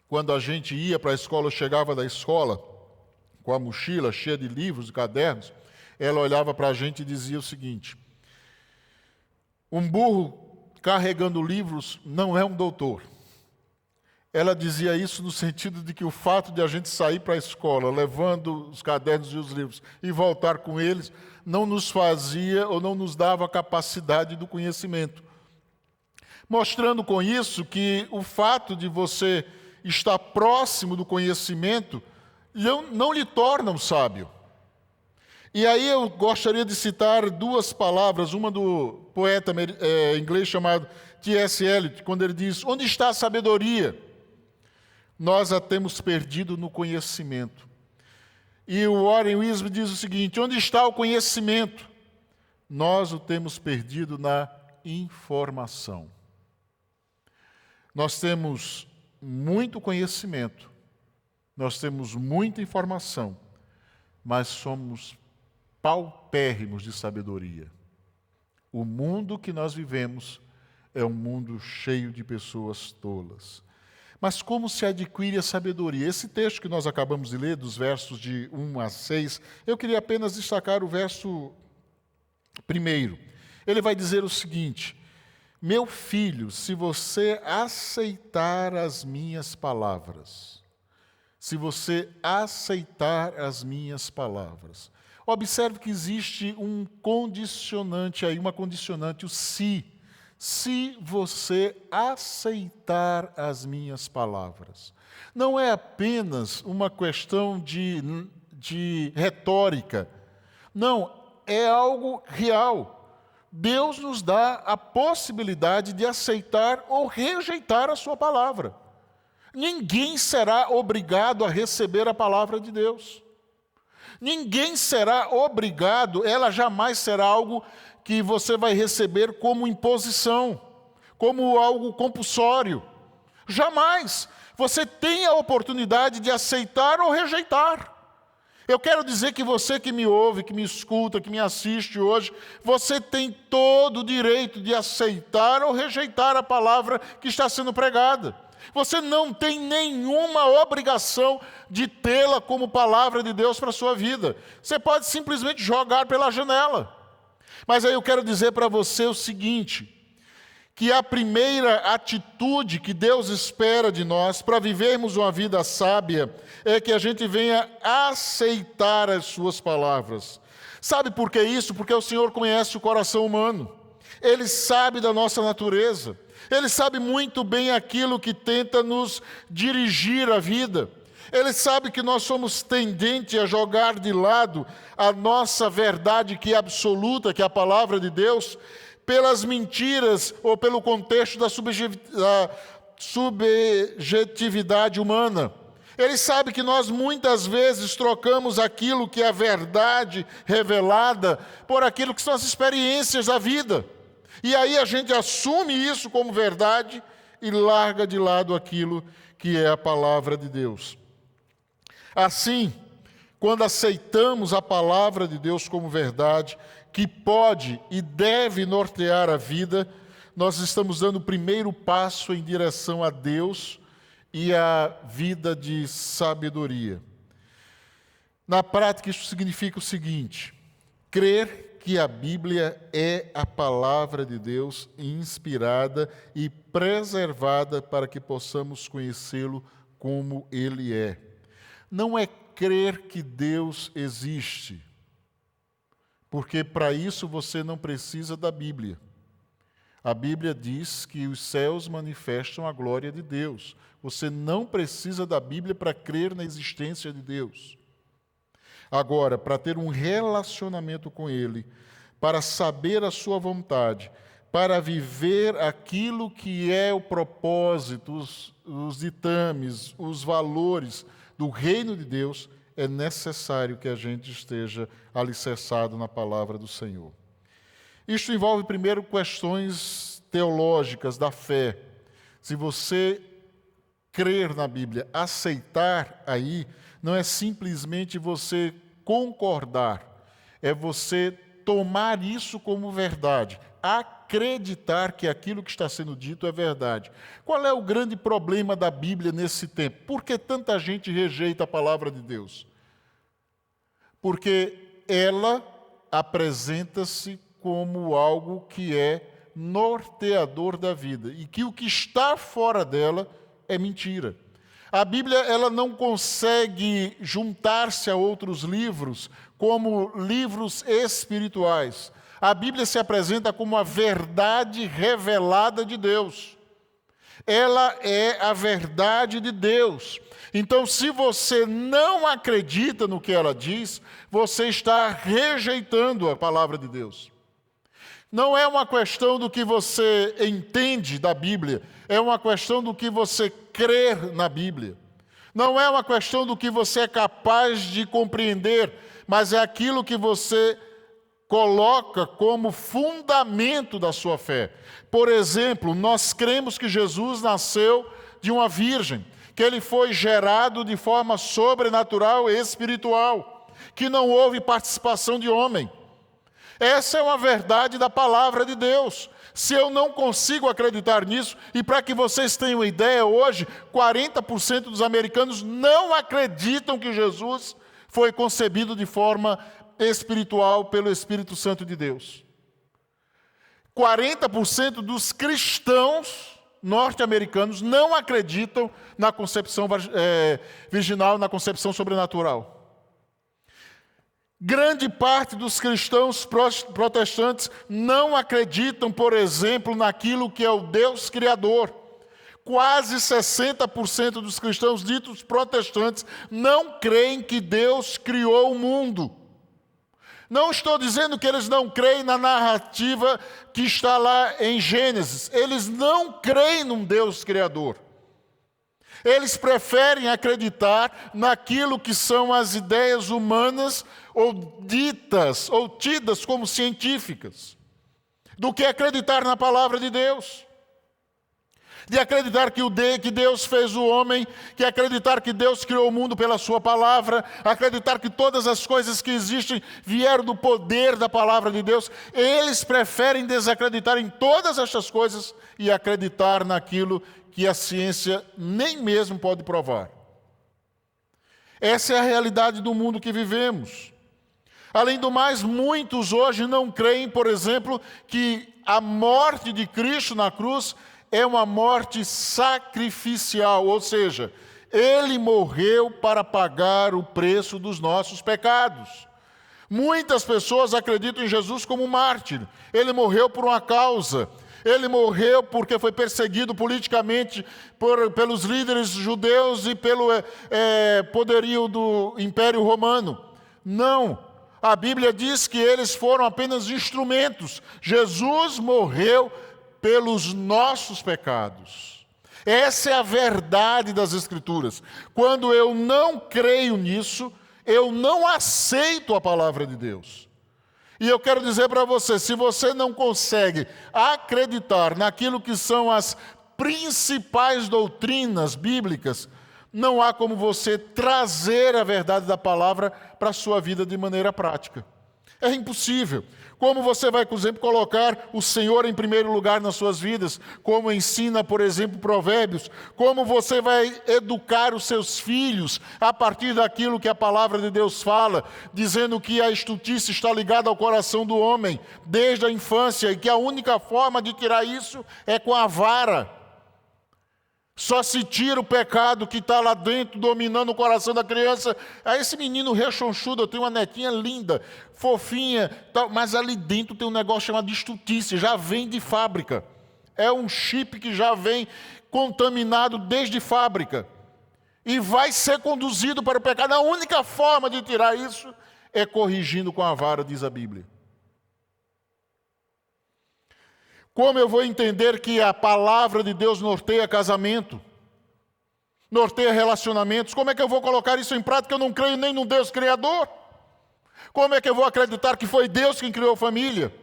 Speaker 5: Quando a gente ia para a escola, eu chegava da escola com a mochila cheia de livros e cadernos, ela olhava para a gente e dizia o seguinte: um burro carregando livros não é um doutor. Ela dizia isso no sentido de que o fato de a gente sair para a escola levando os cadernos e os livros e voltar com eles não nos fazia ou não nos dava a capacidade do conhecimento. Mostrando com isso que o fato de você estar próximo do conhecimento não lhe torna um sábio. E aí eu gostaria de citar duas palavras, uma do poeta inglês chamado T.S. Eliot, quando ele diz: onde está a sabedoria? Nós a temos perdido no conhecimento. E o Warren Wiersbe diz o seguinte: onde está o conhecimento? Nós o temos perdido na informação. Nós temos muito conhecimento, nós temos muita informação, mas somos paupérrimos de sabedoria. O mundo que nós vivemos é um mundo cheio de pessoas tolas. Mas como se adquire a sabedoria? Esse texto que nós acabamos de ler, dos versos de 1 a 6, eu queria apenas destacar o verso 1. Ele vai dizer o seguinte: meu filho, se você aceitar as minhas palavras, se você aceitar as minhas palavras. Observe que existe um condicionante aí, uma condicionante, o se. Se você aceitar as minhas palavras. Não é apenas uma questão de retórica. Não, é algo real. Deus nos dá a possibilidade de aceitar ou rejeitar a sua palavra. Ninguém será obrigado a receber a palavra de Deus. Ninguém será obrigado, ela jamais será algo que você vai receber como imposição, como algo compulsório. Jamais. Você tem a oportunidade de aceitar ou rejeitar. Eu quero dizer que você que me ouve, que me escuta, que me assiste hoje, você tem todo o direito de aceitar ou rejeitar a palavra que está sendo pregada. Você não tem nenhuma obrigação de tê-la como palavra de Deus para a sua vida. Você pode simplesmente jogar pela janela. Mas aí eu quero dizer para você o seguinte, que a primeira atitude que Deus espera de nós para vivermos uma vida sábia é que a gente venha aceitar as suas palavras. Sabe por que isso? Porque o Senhor conhece o coração humano. Ele sabe da nossa natureza. Ele sabe muito bem aquilo que tenta nos dirigir a vida. Ele sabe que nós somos tendentes a jogar de lado a nossa verdade que é absoluta, que é a palavra de Deus, pelas mentiras ou pelo contexto da subjetividade humana. Ele sabe que nós muitas vezes trocamos aquilo que é a verdade revelada por aquilo que são as experiências da vida. E aí a gente assume isso como verdade e larga de lado aquilo que é a palavra de Deus. Assim, quando aceitamos a palavra de Deus como verdade, que pode e deve nortear a vida, nós estamos dando o primeiro passo em direção a Deus e a vida de sabedoria. Na prática, isso significa o seguinte: crer que a Bíblia é a palavra de Deus inspirada e preservada para que possamos conhecê-lo como Ele é. Não é crer que Deus existe, porque para isso você não precisa da Bíblia. A Bíblia diz que os céus manifestam a glória de Deus. Você não precisa da Bíblia para crer na existência de Deus. Agora, para ter um relacionamento com Ele, para saber a sua vontade, para viver aquilo que é o propósito, os ditames, os valores do reino de Deus, é necessário que a gente esteja alicerçado na palavra do Senhor. Isto envolve, primeiro, questões teológicas da fé. Se você crer na Bíblia, aceitar aí, não é simplesmente você concordar, é você tomar isso como verdade, acreditar que aquilo que está sendo dito é verdade. Qual é o grande problema da Bíblia nesse tempo? Por que tanta gente rejeita a palavra de Deus? Porque ela apresenta-se como algo que é norteador da vida e que o que está fora dela é mentira. A Bíblia, ela não consegue juntar-se a outros livros como livros espirituais. A Bíblia se apresenta como a verdade revelada de Deus. Ela é a verdade de Deus. Então, se você não acredita no que ela diz, você está rejeitando a palavra de Deus. Não é uma questão do que você entende da Bíblia, é uma questão do que você crê na Bíblia. Não é uma questão do que você é capaz de compreender, mas é aquilo que você coloca como fundamento da sua fé. Por exemplo, nós cremos que Jesus nasceu de uma virgem, que ele foi gerado de forma sobrenatural e espiritual, que não houve participação de homem. Essa é uma verdade da palavra de Deus. Se eu não consigo acreditar nisso, e para que vocês tenham ideia, hoje, 40% dos americanos não acreditam que Jesus foi concebido de forma espiritual pelo Espírito Santo de Deus. 40% dos cristãos norte-americanos não acreditam na concepção virginal, na concepção sobrenatural. Grande parte dos cristãos protestantes não acreditam, por exemplo, naquilo que é o Deus Criador. Quase 60% dos cristãos ditos protestantes não creem que Deus criou o mundo. Não estou dizendo que eles não creem na narrativa que está lá em Gênesis. Eles não creem num Deus Criador. Eles preferem acreditar naquilo que são as ideias humanas ou ditas ou tidas como científicas, do que acreditar na palavra de Deus. De acreditar que Deus fez o homem, que acreditar que Deus criou o mundo pela sua palavra, acreditar que todas as coisas que existem vieram do poder da palavra de Deus. Eles preferem desacreditar em todas estas coisas e acreditar naquilo que a ciência nem mesmo pode provar. Essa é a realidade do mundo que vivemos. Além do mais, muitos hoje não creem, por exemplo, que a morte de Cristo na cruz é uma morte sacrificial, ou seja, Ele morreu para pagar o preço dos nossos pecados. Muitas pessoas acreditam em Jesus como um mártir. Ele morreu por uma causa. Ele morreu porque foi perseguido politicamente pelos líderes judeus e pelo poderio do Império Romano. Não. A Bíblia diz que eles foram apenas instrumentos. Jesus morreu pelos nossos pecados. Essa é a verdade das Escrituras. Quando eu não creio nisso, eu não aceito a palavra de Deus. E eu quero dizer para você, se você não consegue acreditar naquilo que são as principais doutrinas bíblicas, não há como você trazer a verdade da palavra para a sua vida de maneira prática. É impossível. Como você vai, por exemplo, colocar o Senhor em primeiro lugar nas suas vidas? Como ensina, por exemplo, Provérbios? Como você vai educar os seus filhos a partir daquilo que a palavra de Deus fala, dizendo que a estultice está ligada ao coração do homem desde a infância e que a única forma de tirar isso é com a vara. Só se tira o pecado que está lá dentro, dominando o coração da criança. Aí esse menino rechonchudo, eu tenho uma netinha linda, fofinha, tal, mas ali dentro tem um negócio chamado estultice, já vem de fábrica. É um chip que já vem contaminado desde fábrica. E vai ser conduzido para o pecado. A única forma de tirar isso é corrigindo com a vara, diz a Bíblia. Como eu vou entender que a palavra de Deus norteia casamento, norteia relacionamentos? Como é que eu vou colocar isso em prática? Eu não creio nem num Deus criador. Como é que eu vou acreditar que foi Deus quem criou a família?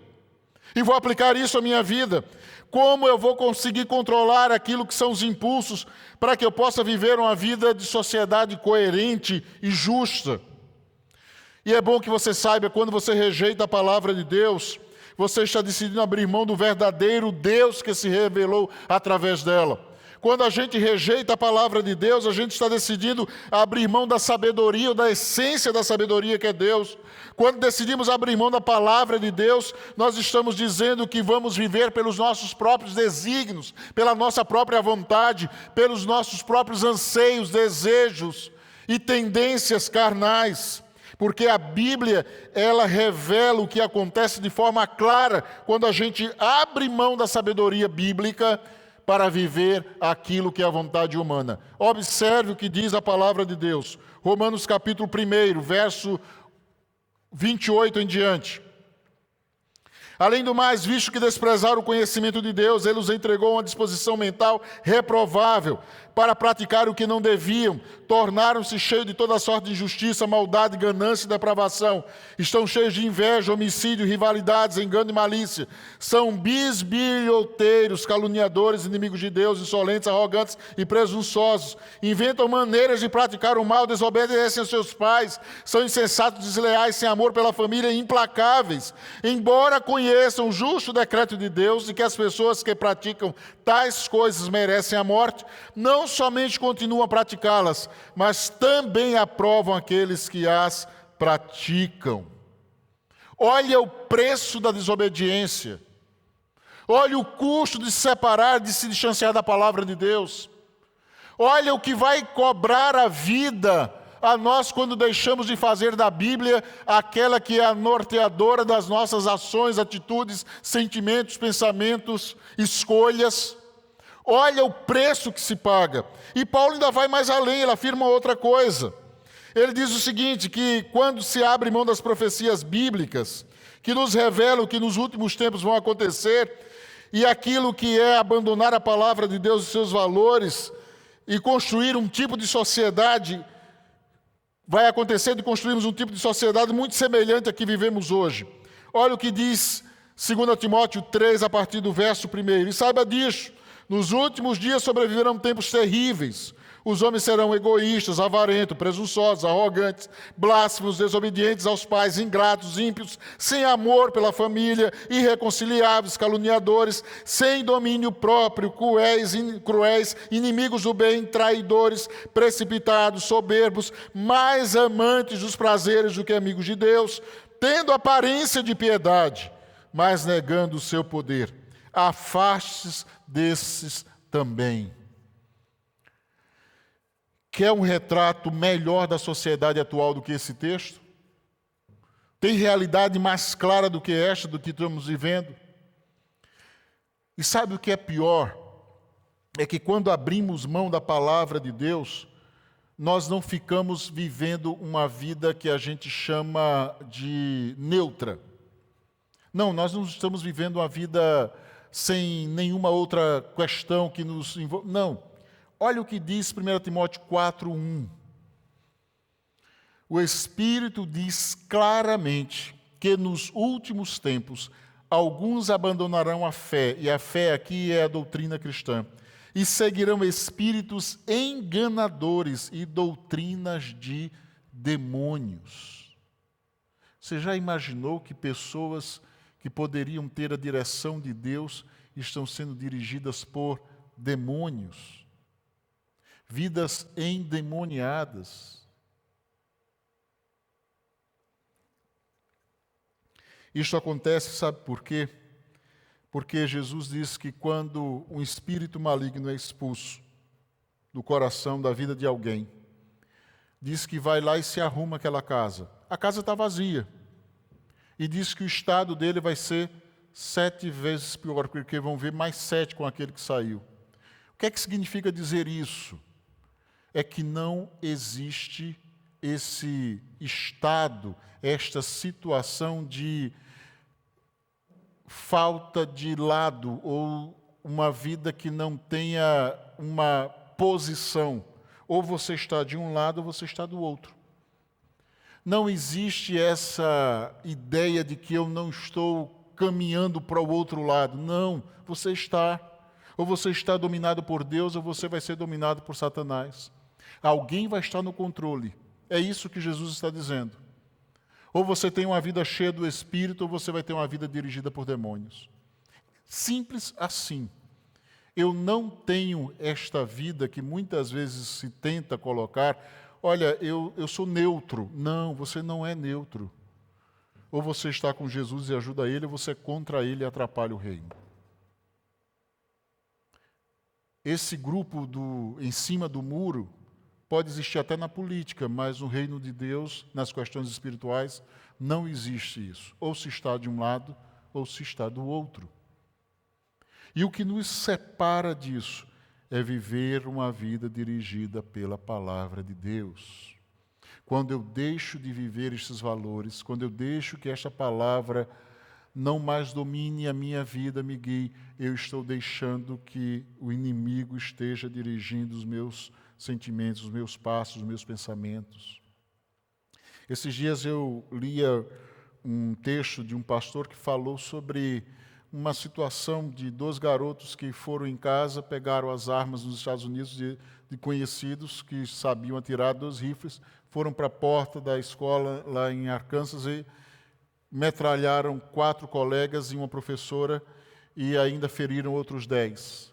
Speaker 5: E vou aplicar isso à minha vida? Como eu vou conseguir controlar aquilo que são os impulsos para que eu possa viver uma vida de sociedade coerente e justa? E é bom que você saiba, quando você rejeita a palavra de Deus, você está decidindo abrir mão do verdadeiro Deus que se revelou através dela. Quando a gente rejeita a palavra de Deus, a gente está decidindo abrir mão da sabedoria, ou da essência da sabedoria que é Deus. Quando decidimos abrir mão da palavra de Deus, nós estamos dizendo que vamos viver pelos nossos próprios desígnios, pela nossa própria vontade, pelos nossos próprios anseios, desejos e tendências carnais. Porque a Bíblia, ela revela o que acontece de forma clara quando a gente abre mão da sabedoria bíblica para viver aquilo que é a vontade humana. Observe o que diz a palavra de Deus. Romanos capítulo 1, verso 28 em diante. Além do mais, visto que desprezaram o conhecimento de Deus, Ele os entregou uma disposição mental reprovável para praticar o que não deviam. Tornaram-se cheios de toda sorte de injustiça, maldade, ganância e depravação. Estão cheios de inveja, homicídio, rivalidades, engano e malícia. São bisbilhoteiros, caluniadores, inimigos de Deus, insolentes, arrogantes e presunçosos. Inventam maneiras de praticar o mal, desobedecem aos seus pais. São insensatos, desleais, sem amor pela família, implacáveis. Embora conheçam o justo decreto de Deus e que as pessoas que praticam tais coisas merecem a morte, não somente continuam a praticá-las, mas também aprovam aqueles que as praticam. Olha o preço da desobediência. Olha o custo de se separar, de se distanciar da palavra de Deus. Olha o que vai cobrar a vida a nós quando deixamos de fazer da Bíblia aquela que é a norteadora das nossas ações, atitudes, sentimentos, pensamentos, escolhas. Olha o preço que se paga. E Paulo ainda vai mais além, ele afirma outra coisa. Ele diz o seguinte, que quando se abre mão das profecias bíblicas, que nos revelam que nos últimos tempos vão acontecer, e aquilo que é abandonar a palavra de Deus e seus valores, e construir um tipo de sociedade, vai acontecer de construirmos um tipo de sociedade muito semelhante à que vivemos hoje. Olha o que diz 2 Timóteo 3, a partir do verso 1. E saiba disso, nos últimos dias sobreviverão tempos terríveis. Os homens serão egoístas, avarentos, presunçosos, arrogantes, blasfemos, desobedientes aos pais, ingratos, ímpios, sem amor pela família, irreconciliáveis, caluniadores, sem domínio próprio, cruéis, inimigos do bem, traidores, precipitados, soberbos, mais amantes dos prazeres do que amigos de Deus, tendo aparência de piedade, mas negando o seu poder. Afaste-se desses também. Quer um retrato melhor da sociedade atual do que esse texto? Tem realidade mais clara do que esta, do que estamos vivendo? E sabe o que é pior? É que quando abrimos mão da palavra de Deus, nós não ficamos vivendo uma vida que a gente chama de neutra. Não, nós não estamos vivendo uma vida sem nenhuma outra questão que nos envolva. Não. Olha o que diz 1 Timóteo 4:1. O Espírito diz claramente que nos últimos tempos alguns abandonarão a fé, e a fé aqui é a doutrina cristã, e seguirão espíritos enganadores e doutrinas de demônios. Você já imaginou que pessoas que poderiam ter a direção de Deus estão sendo dirigidas por demônios? Vidas endemoniadas. Isso acontece, sabe por quê? Porque Jesus diz que quando um espírito maligno é expulso do coração, da vida de alguém, diz que vai lá e se arruma aquela casa. A casa está vazia. E diz que o estado dele vai ser 7 vezes pior, porque vão ver mais 7 com aquele que saiu. O que é que significa dizer isso? É que não existe esse estado, esta situação de falta de lado, ou uma vida que não tenha uma posição. Ou você está de um lado ou você está do outro. Não existe essa ideia de que eu não estou caminhando para o outro lado. Não, você está. Ou você está dominado por Deus, ou você vai ser dominado por Satanás. Alguém vai estar no controle. É isso que Jesus está dizendo. Ou você tem uma vida cheia do Espírito, ou você vai ter uma vida dirigida por demônios. Simples assim. Eu não tenho esta vida que muitas vezes se tenta colocar. Olha, eu sou neutro. Não, você não é neutro. Ou você está com Jesus e ajuda ele, ou você é contra ele e atrapalha o reino. Esse grupo em cima do muro pode existir até na política, mas no reino de Deus, nas questões espirituais, não existe isso. Ou se está de um lado, ou se está do outro. E o que nos separa disso é viver uma vida dirigida pela palavra de Deus. Quando eu deixo de viver estes valores, quando eu deixo que esta palavra não mais domine a minha vida, me guie, eu estou deixando que o inimigo esteja dirigindo os meus sentimentos, os meus passos, os meus pensamentos. Esses dias eu lia um texto de um pastor que falou sobre uma situação de 2 garotos que foram em casa, pegaram as armas nos Estados Unidos de conhecidos que sabiam atirar 2 rifles, foram para a porta da escola lá em Arkansas e metralharam 4 colegas e uma professora e ainda feriram outros 10.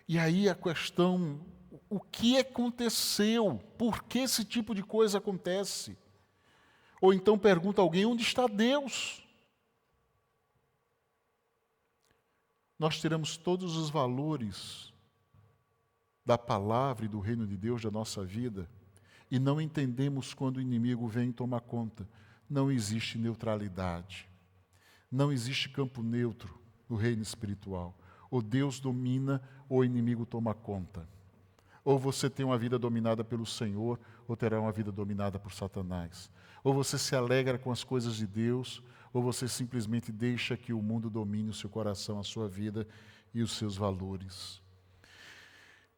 Speaker 5: E aí a questão, o que aconteceu? Por que esse tipo de coisa acontece? Ou então pergunta a alguém, onde está Deus? Nós tiramos todos os valores da palavra e do reino de Deus da nossa vida e não entendemos quando o inimigo vem tomar conta. Não existe neutralidade. Não existe campo neutro no reino espiritual. Ou Deus domina ou o inimigo toma conta. Ou você tem uma vida dominada pelo Senhor, ou terá uma vida dominada por Satanás. Ou você se alegra com as coisas de Deus, ou você simplesmente deixa que o mundo domine o seu coração, a sua vida e os seus valores.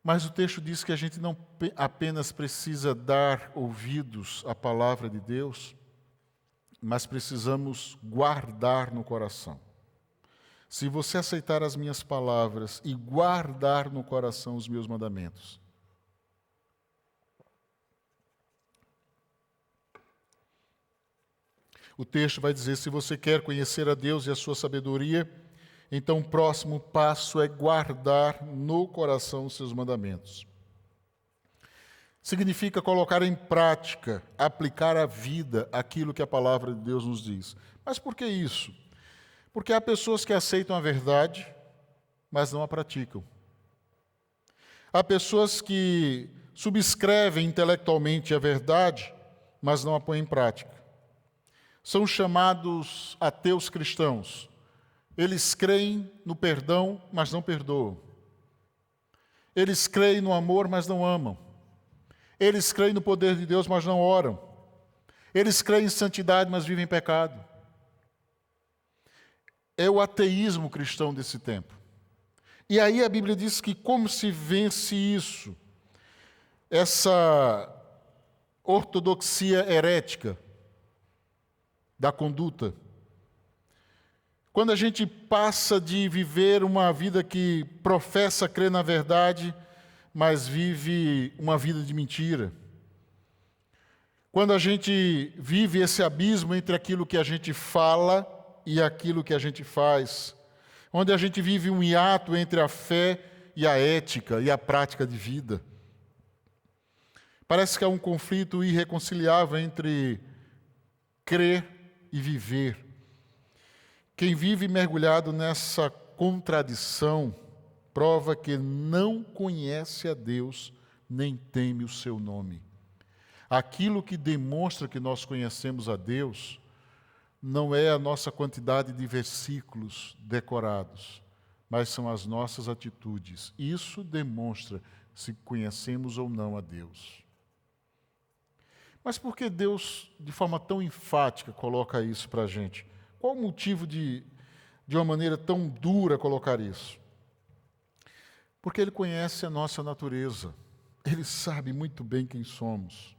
Speaker 5: Mas o texto diz que a gente não apenas precisa dar ouvidos à palavra de Deus, mas precisamos guardar no coração. Se você aceitar as minhas palavras e guardar no coração os meus mandamentos, o texto vai dizer, se você quer conhecer a Deus e a sua sabedoria, então o próximo passo é guardar no coração os seus mandamentos. Significa colocar em prática, aplicar à vida aquilo que a palavra de Deus nos diz. Mas por que isso? Porque há pessoas que aceitam a verdade, mas não a praticam. Há pessoas que subscrevem intelectualmente a verdade, mas não a põem em prática. são chamados ateus cristãos. Eles creem no perdão, mas não perdoam. Eles creem no amor, mas não amam. Eles creem no poder de Deus, mas não oram. Eles creem em santidade, mas vivem em pecado. É o ateísmo cristão desse tempo. E aí a Bíblia diz que como se vence isso? Essa ortodoxia herética da conduta. Quando a gente passa de viver uma vida que professa crer na verdade, mas vive uma vida de mentira. Quando a gente vive esse abismo entre aquilo que a gente fala e aquilo que a gente faz. Onde a gente vive um hiato entre a fé e a ética e a prática de vida. Parece que há um conflito irreconciliável entre crer e viver. Quem vive mergulhado nessa contradição prova que não conhece a Deus, nem teme o seu nome. Aquilo que demonstra que nós conhecemos a Deus não é a nossa quantidade de versículos decorados, mas são as nossas atitudes. Isso demonstra se conhecemos ou não a Deus. Mas por que Deus, de forma tão enfática, coloca isso para a gente? Qual o motivo de uma maneira tão dura, colocar isso? Porque Ele conhece a nossa natureza. Ele sabe muito bem quem somos.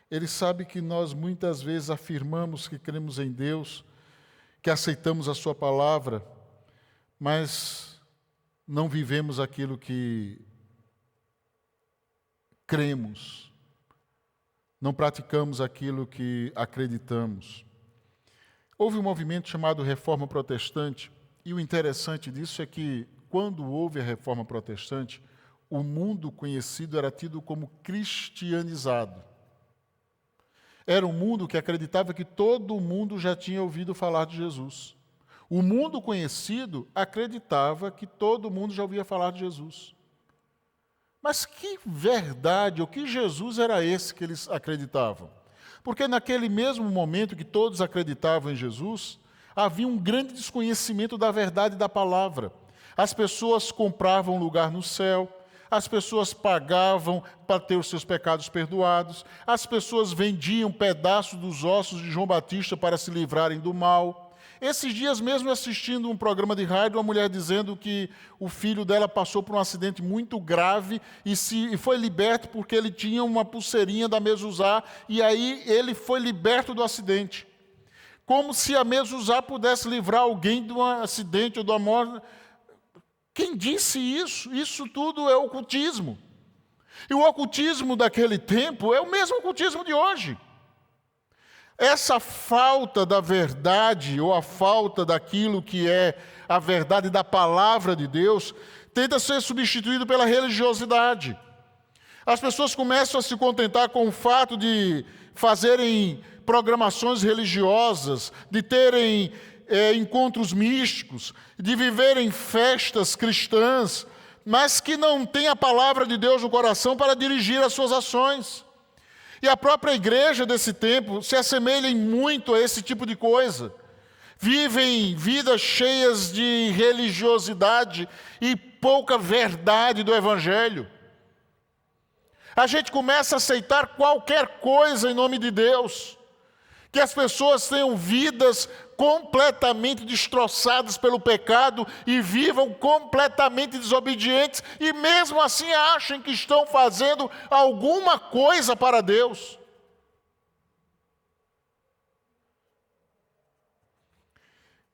Speaker 5: Ele sabe que nós muitas vezes afirmamos que cremos em Deus, que aceitamos a Sua palavra, mas não vivemos aquilo que cremos. Não praticamos aquilo que acreditamos. Houve um movimento chamado Reforma Protestante, e o interessante disso é que, quando houve a Reforma Protestante, o mundo conhecido era tido como cristianizado. Era um mundo que acreditava que todo mundo já tinha ouvido falar de Jesus. O mundo conhecido acreditava que todo mundo já ouvia falar de Jesus. Mas que verdade, ou que Jesus era esse que eles acreditavam? Porque naquele mesmo momento que todos acreditavam em Jesus, havia um grande desconhecimento da verdade da palavra. As pessoas compravam lugar no céu, as pessoas pagavam para ter os seus pecados perdoados, as pessoas vendiam pedaços dos ossos de João Batista para se livrarem do mal. Esses dias mesmo assistindo um programa de rádio, uma mulher dizendo que o filho dela passou por um acidente muito grave e foi liberto porque ele tinha uma pulseirinha da Mezuzá, e aí ele foi liberto do acidente. Como se a Mezuzá pudesse livrar alguém de um acidente ou de uma morte. Quem disse isso? Isso tudo é ocultismo. E o ocultismo daquele tempo é o mesmo ocultismo de hoje. Essa falta da verdade, ou a falta daquilo que é a verdade da palavra de Deus, tenta ser substituído pela religiosidade. As pessoas começam a se contentar com o fato de fazerem programações religiosas, de terem encontros místicos, de viverem festas cristãs, mas que não têm a palavra de Deus no coração para dirigir as suas ações. E a própria igreja desse tempo se assemelha muito a esse tipo de coisa. Vivem vidas cheias de religiosidade e pouca verdade do Evangelho. A gente começa a aceitar qualquer coisa em nome de Deus. Que as pessoas tenham vidas completamente destroçadas pelo pecado e vivam completamente desobedientes e mesmo assim achem que estão fazendo alguma coisa para Deus.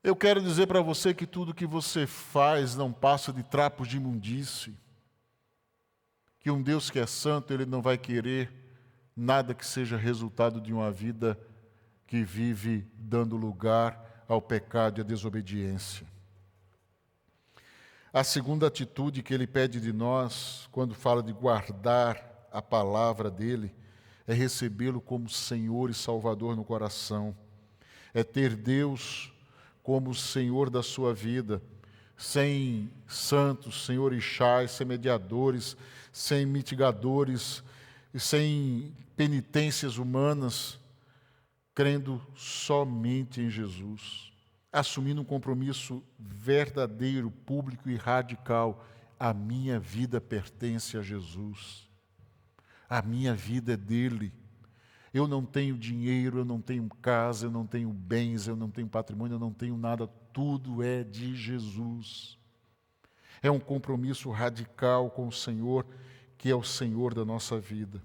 Speaker 5: Eu quero dizer para você que tudo que você faz não passa de trapos de imundície. Que um Deus que é santo, Ele não vai querer nada que seja resultado de uma vida que vive dando lugar ao pecado e à desobediência. A segunda atitude que Ele pede de nós, quando fala de guardar a palavra dEle, é recebê-lo como Senhor e Salvador no coração. É ter Deus como Senhor da sua vida, sem santos, sem orixás, sem mediadores, sem mitigadores, e sem penitências humanas. crendo somente em Jesus, assumindo um compromisso verdadeiro, público e radical. A minha vida pertence a Jesus. A minha vida é dele. Eu não tenho dinheiro, eu não tenho casa, eu não tenho bens, eu não tenho patrimônio, eu não tenho nada. Tudo é de Jesus. É um compromisso radical com o Senhor, que é o Senhor da nossa vida.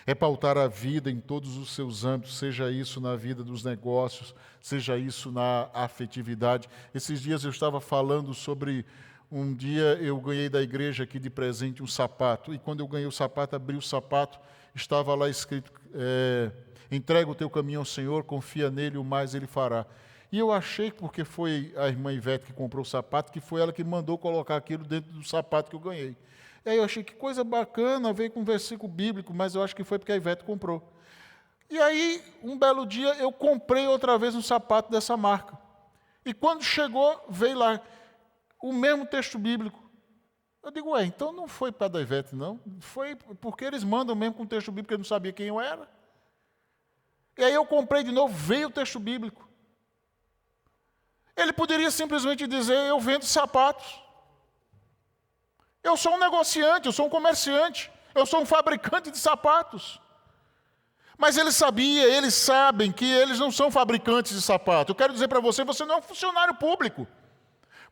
Speaker 5: É pautar a vida em todos os seus âmbitos, seja isso na vida dos negócios, seja isso na afetividade. Esses dias eu estava falando sobre, um dia eu ganhei da igreja aqui de presente um sapato, e quando eu ganhei o sapato, abri o sapato, estava lá escrito, entrega o teu caminho ao Senhor, confia nele, o mais ele fará. E eu achei, porque foi a irmã Ivete que comprou o sapato, que foi ela que mandou colocar aquilo dentro do sapato que eu ganhei. E aí eu achei que coisa bacana, veio com um versículo bíblico, mas eu acho que foi porque a Ivete comprou. E aí, um belo dia, eu comprei outra vez um sapato dessa marca. E quando chegou, veio lá o mesmo texto bíblico. Eu digo, então não foi para da Ivete, não. Foi porque eles mandam mesmo com o texto bíblico, eu não sabia quem eu era. E aí eu comprei de novo, veio o texto bíblico. Ele poderia simplesmente dizer, eu vendo sapatos. Eu sou um negociante, eu sou um comerciante, eu sou um fabricante de sapatos. Mas eles sabem que eles não são fabricantes de sapatos. Eu quero dizer para você, você não é um funcionário público.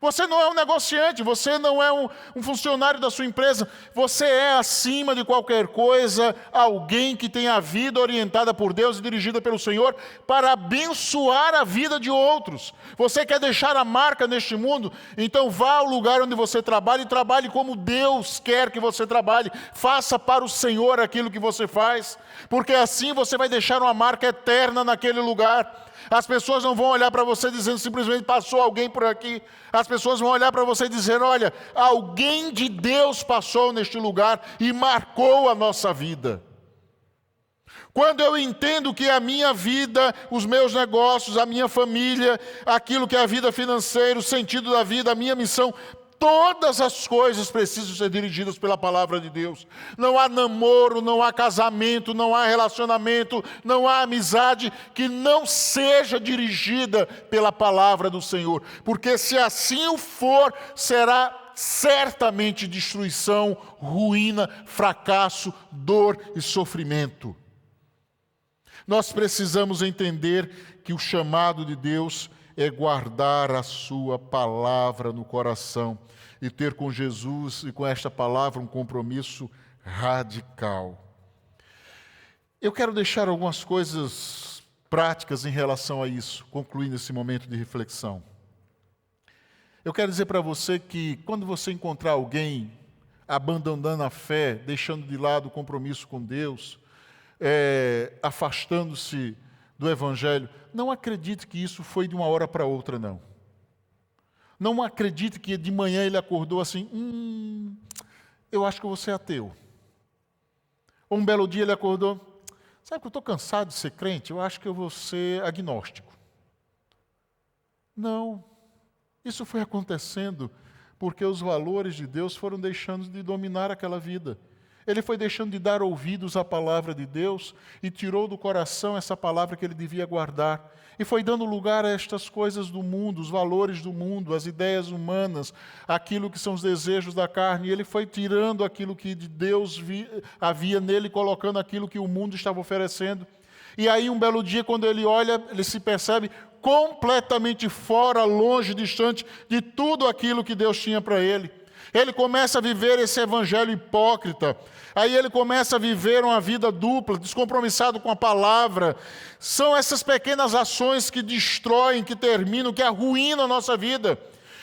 Speaker 5: Você não é um negociante, você não é um funcionário da sua empresa. Você é, acima de qualquer coisa, alguém que tem a vida orientada por Deus e dirigida pelo Senhor para abençoar a vida de outros. Você quer deixar a marca neste mundo? Então vá ao lugar onde você trabalha e trabalhe como Deus quer que você trabalhe. Faça para o Senhor aquilo que você faz, porque assim você vai deixar uma marca eterna naquele lugar. As pessoas não vão olhar para você dizendo simplesmente passou alguém por aqui. As pessoas vão olhar para você e dizer, olha, alguém de Deus passou neste lugar e marcou a nossa vida. Quando eu entendo que a minha vida, os meus negócios, a minha família, aquilo que é a vida financeira, o sentido da vida, a minha missão, todas as coisas precisam ser dirigidas pela palavra de Deus. Não há namoro, não há casamento, não há relacionamento, não há amizade que não seja dirigida pela palavra do Senhor. Porque se assim o for, será certamente destruição, ruína, fracasso, dor e sofrimento. Nós precisamos entender que o chamado de Deus é guardar a sua palavra no coração e ter com Jesus e com esta palavra um compromisso radical. Eu quero deixar algumas coisas práticas em relação a isso, concluindo esse momento de reflexão. Eu quero dizer para você que quando você encontrar alguém abandonando a fé, deixando de lado o compromisso com Deus, afastando-se do Evangelho, não acredite que isso foi de uma hora para outra, não. Não acredite que de manhã ele acordou assim, eu acho que eu vou ser ateu. Ou um belo dia ele acordou, sabe que eu estou cansado de ser crente, eu acho que eu vou ser agnóstico. Não, isso foi acontecendo porque os valores de Deus foram deixando de dominar aquela vida. Ele foi deixando de dar ouvidos à palavra de Deus e tirou do coração essa palavra que ele devia guardar. E foi dando lugar a estas coisas do mundo, os valores do mundo, as ideias humanas, aquilo que são os desejos da carne. E ele foi tirando aquilo que de Deus havia nele, colocando aquilo que o mundo estava oferecendo. E aí um belo dia, quando ele olha, ele se percebe completamente fora, longe, distante de tudo aquilo que Deus tinha para ele. Ele começa a viver esse evangelho hipócrita. Aí ele começa a viver uma vida dupla, descompromissado com a palavra. São essas pequenas ações que destroem, que terminam, que arruinam a nossa vida.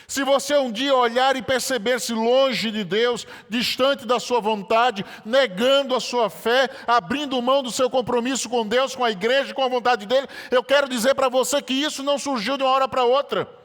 Speaker 5: Se você um dia olhar e perceber-se longe de Deus, distante da sua vontade, negando a sua fé, abrindo mão do seu compromisso com Deus, com a igreja, com a vontade dele, eu quero dizer para você que isso não surgiu de uma hora para outra.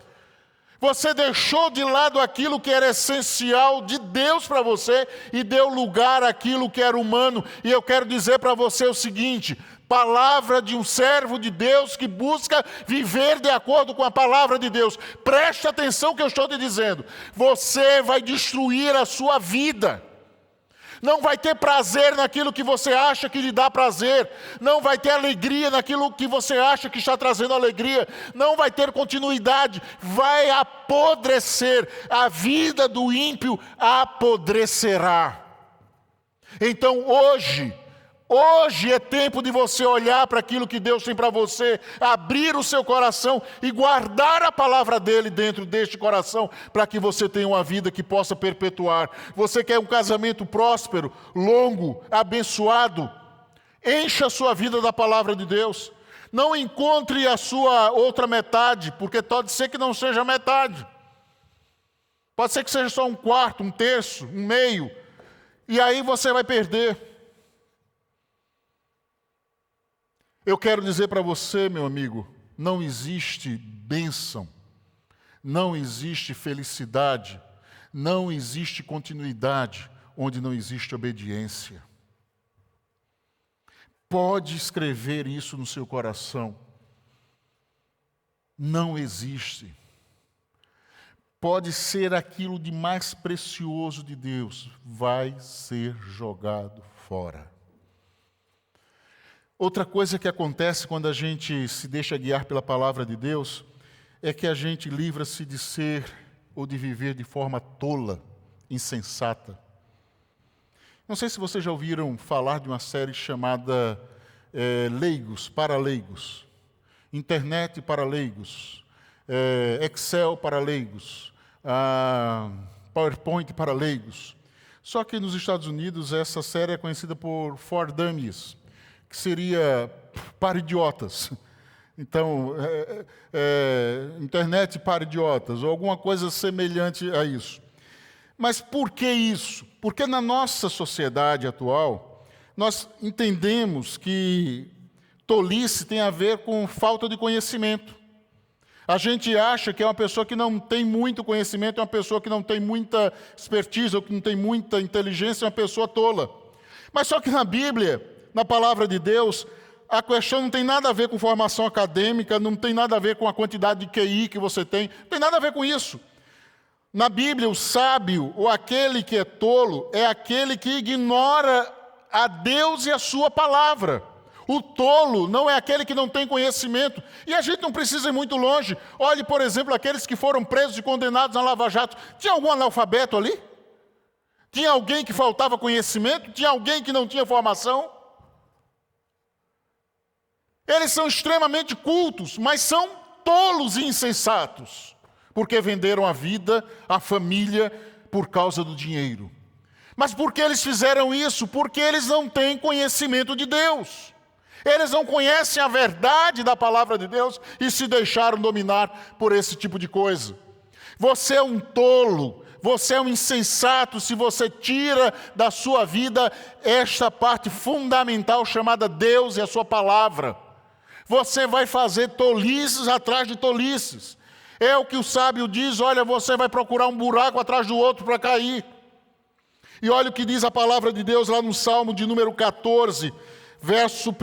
Speaker 5: Você deixou de lado aquilo que era essencial de Deus para você e deu lugar àquilo que era humano. E eu quero dizer para você o seguinte: palavra de um servo de Deus que busca viver de acordo com a palavra de Deus. Preste atenção no que eu estou te dizendo. Você vai destruir a sua vida. Não vai ter prazer naquilo que você acha que lhe dá prazer. Não vai ter alegria naquilo que você acha que está trazendo alegria. Não vai ter continuidade. Vai apodrecer. A vida do ímpio apodrecerá. Então hoje é tempo de você olhar para aquilo que Deus tem para você, abrir o seu coração e guardar a palavra dele dentro deste coração, para que você tenha uma vida que possa perpetuar. Você quer um casamento próspero, longo, abençoado? Encha a sua vida da palavra de Deus. Não encontre a sua outra metade, porque pode ser que não seja metade. Pode ser que seja só um quarto, um terço, um meio. E aí você vai perder. Eu quero dizer para você, meu amigo, não existe bênção, não existe felicidade, não existe continuidade onde não existe obediência. Pode escrever isso no seu coração. Não existe. Pode ser aquilo de mais precioso de Deus, vai ser jogado fora. Outra coisa que acontece quando a gente se deixa guiar pela palavra de Deus é que a gente livra-se de ser ou de viver de forma tola, insensata. Não sei se vocês já ouviram falar de uma série chamada Leigos para Leigos, Internet para Leigos, Excel para Leigos, PowerPoint para Leigos. Só que nos Estados Unidos essa série é conhecida por For Dummies, que seria para idiotas. Então, internet para idiotas, ou alguma coisa semelhante a isso. Mas por que isso? Porque na nossa sociedade atual, nós entendemos que tolice tem a ver com falta de conhecimento. A gente acha que é uma pessoa que não tem muito conhecimento, é uma pessoa que não tem muita expertise, ou que não tem muita inteligência, é uma pessoa tola. Mas só que na Bíblia, na palavra de Deus, a questão não tem nada a ver com formação acadêmica, não tem nada a ver com a quantidade de QI que você tem, não tem nada a ver com isso. Na Bíblia, o sábio, ou aquele que é tolo, é aquele que ignora a Deus e a sua palavra. O tolo não é aquele que não tem conhecimento. E a gente não precisa ir muito longe. Olhe, por exemplo, aqueles que foram presos e condenados na Lava Jato. Tinha algum analfabeto ali? Tinha alguém que faltava conhecimento? Tinha alguém que não tinha formação? Eles são extremamente cultos, mas são tolos e insensatos, porque venderam a vida, a família, por causa do dinheiro. Mas por que eles fizeram isso? Porque eles não têm conhecimento de Deus. Eles não conhecem a verdade da palavra de Deus e se deixaram dominar por esse tipo de coisa. Você é um tolo, você é um insensato se você tira da sua vida esta parte fundamental chamada Deus e a sua palavra. Você vai fazer tolices atrás de tolices. É o que o sábio diz, olha, você vai procurar um buraco atrás do outro para cair. E olha o que diz a palavra de Deus lá no Salmo de número 14, verso 1.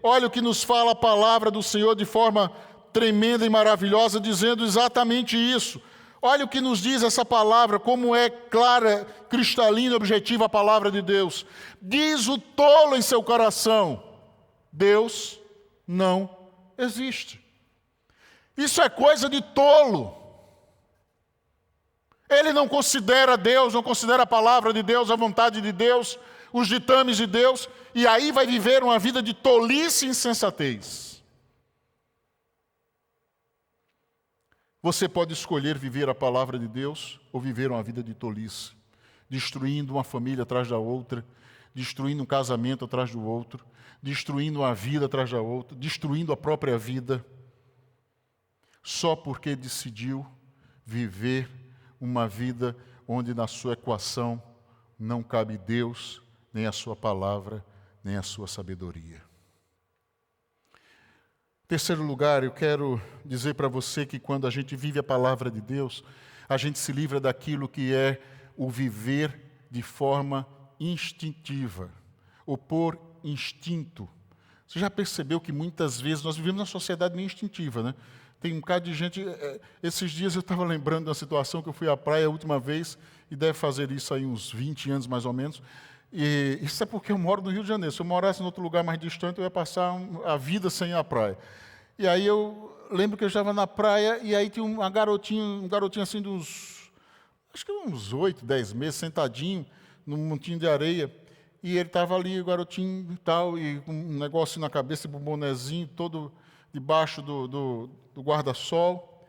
Speaker 5: Olha o que nos fala a palavra do Senhor de forma tremenda e maravilhosa, dizendo exatamente isso. Olha o que nos diz essa palavra, como é clara, cristalina e objetiva a palavra de Deus. Diz o tolo em seu coração, Deus não existe. Isso é coisa de tolo. Ele não considera Deus, não considera a palavra de Deus, a vontade de Deus, os ditames de Deus, e aí vai viver uma vida de tolice e insensatez. Você pode escolher viver a palavra de Deus ou viver uma vida de tolice, destruindo uma família atrás da outra, destruindo um casamento atrás do outro, destruindo uma vida atrás da outra, destruindo a própria vida, só porque decidiu viver uma vida onde na sua equação não cabe Deus, nem a sua palavra, nem a sua sabedoria. Em terceiro lugar, eu quero dizer para você que quando a gente vive a palavra de Deus, a gente se livra daquilo que é o viver de forma instintiva, ou por instinto. Você já percebeu que muitas vezes nós vivemos numa sociedade meio instintiva, né? Tem um bocado de gente... esses dias eu estava lembrando da situação que eu fui à praia a última vez, e deve fazer isso aí uns 20 anos mais ou menos. E isso é porque eu moro no Rio de Janeiro. Se eu morasse em outro lugar mais distante, eu ia passar a vida sem ir à praia. E aí eu lembro que eu estava na praia, e aí tinha um garotinho assim de uns... acho que uns 8, 10 meses, sentadinho num montinho de areia. E ele estava ali, o garotinho e tal, e com um negócio na cabeça, um bonezinho, todo debaixo do guarda-sol.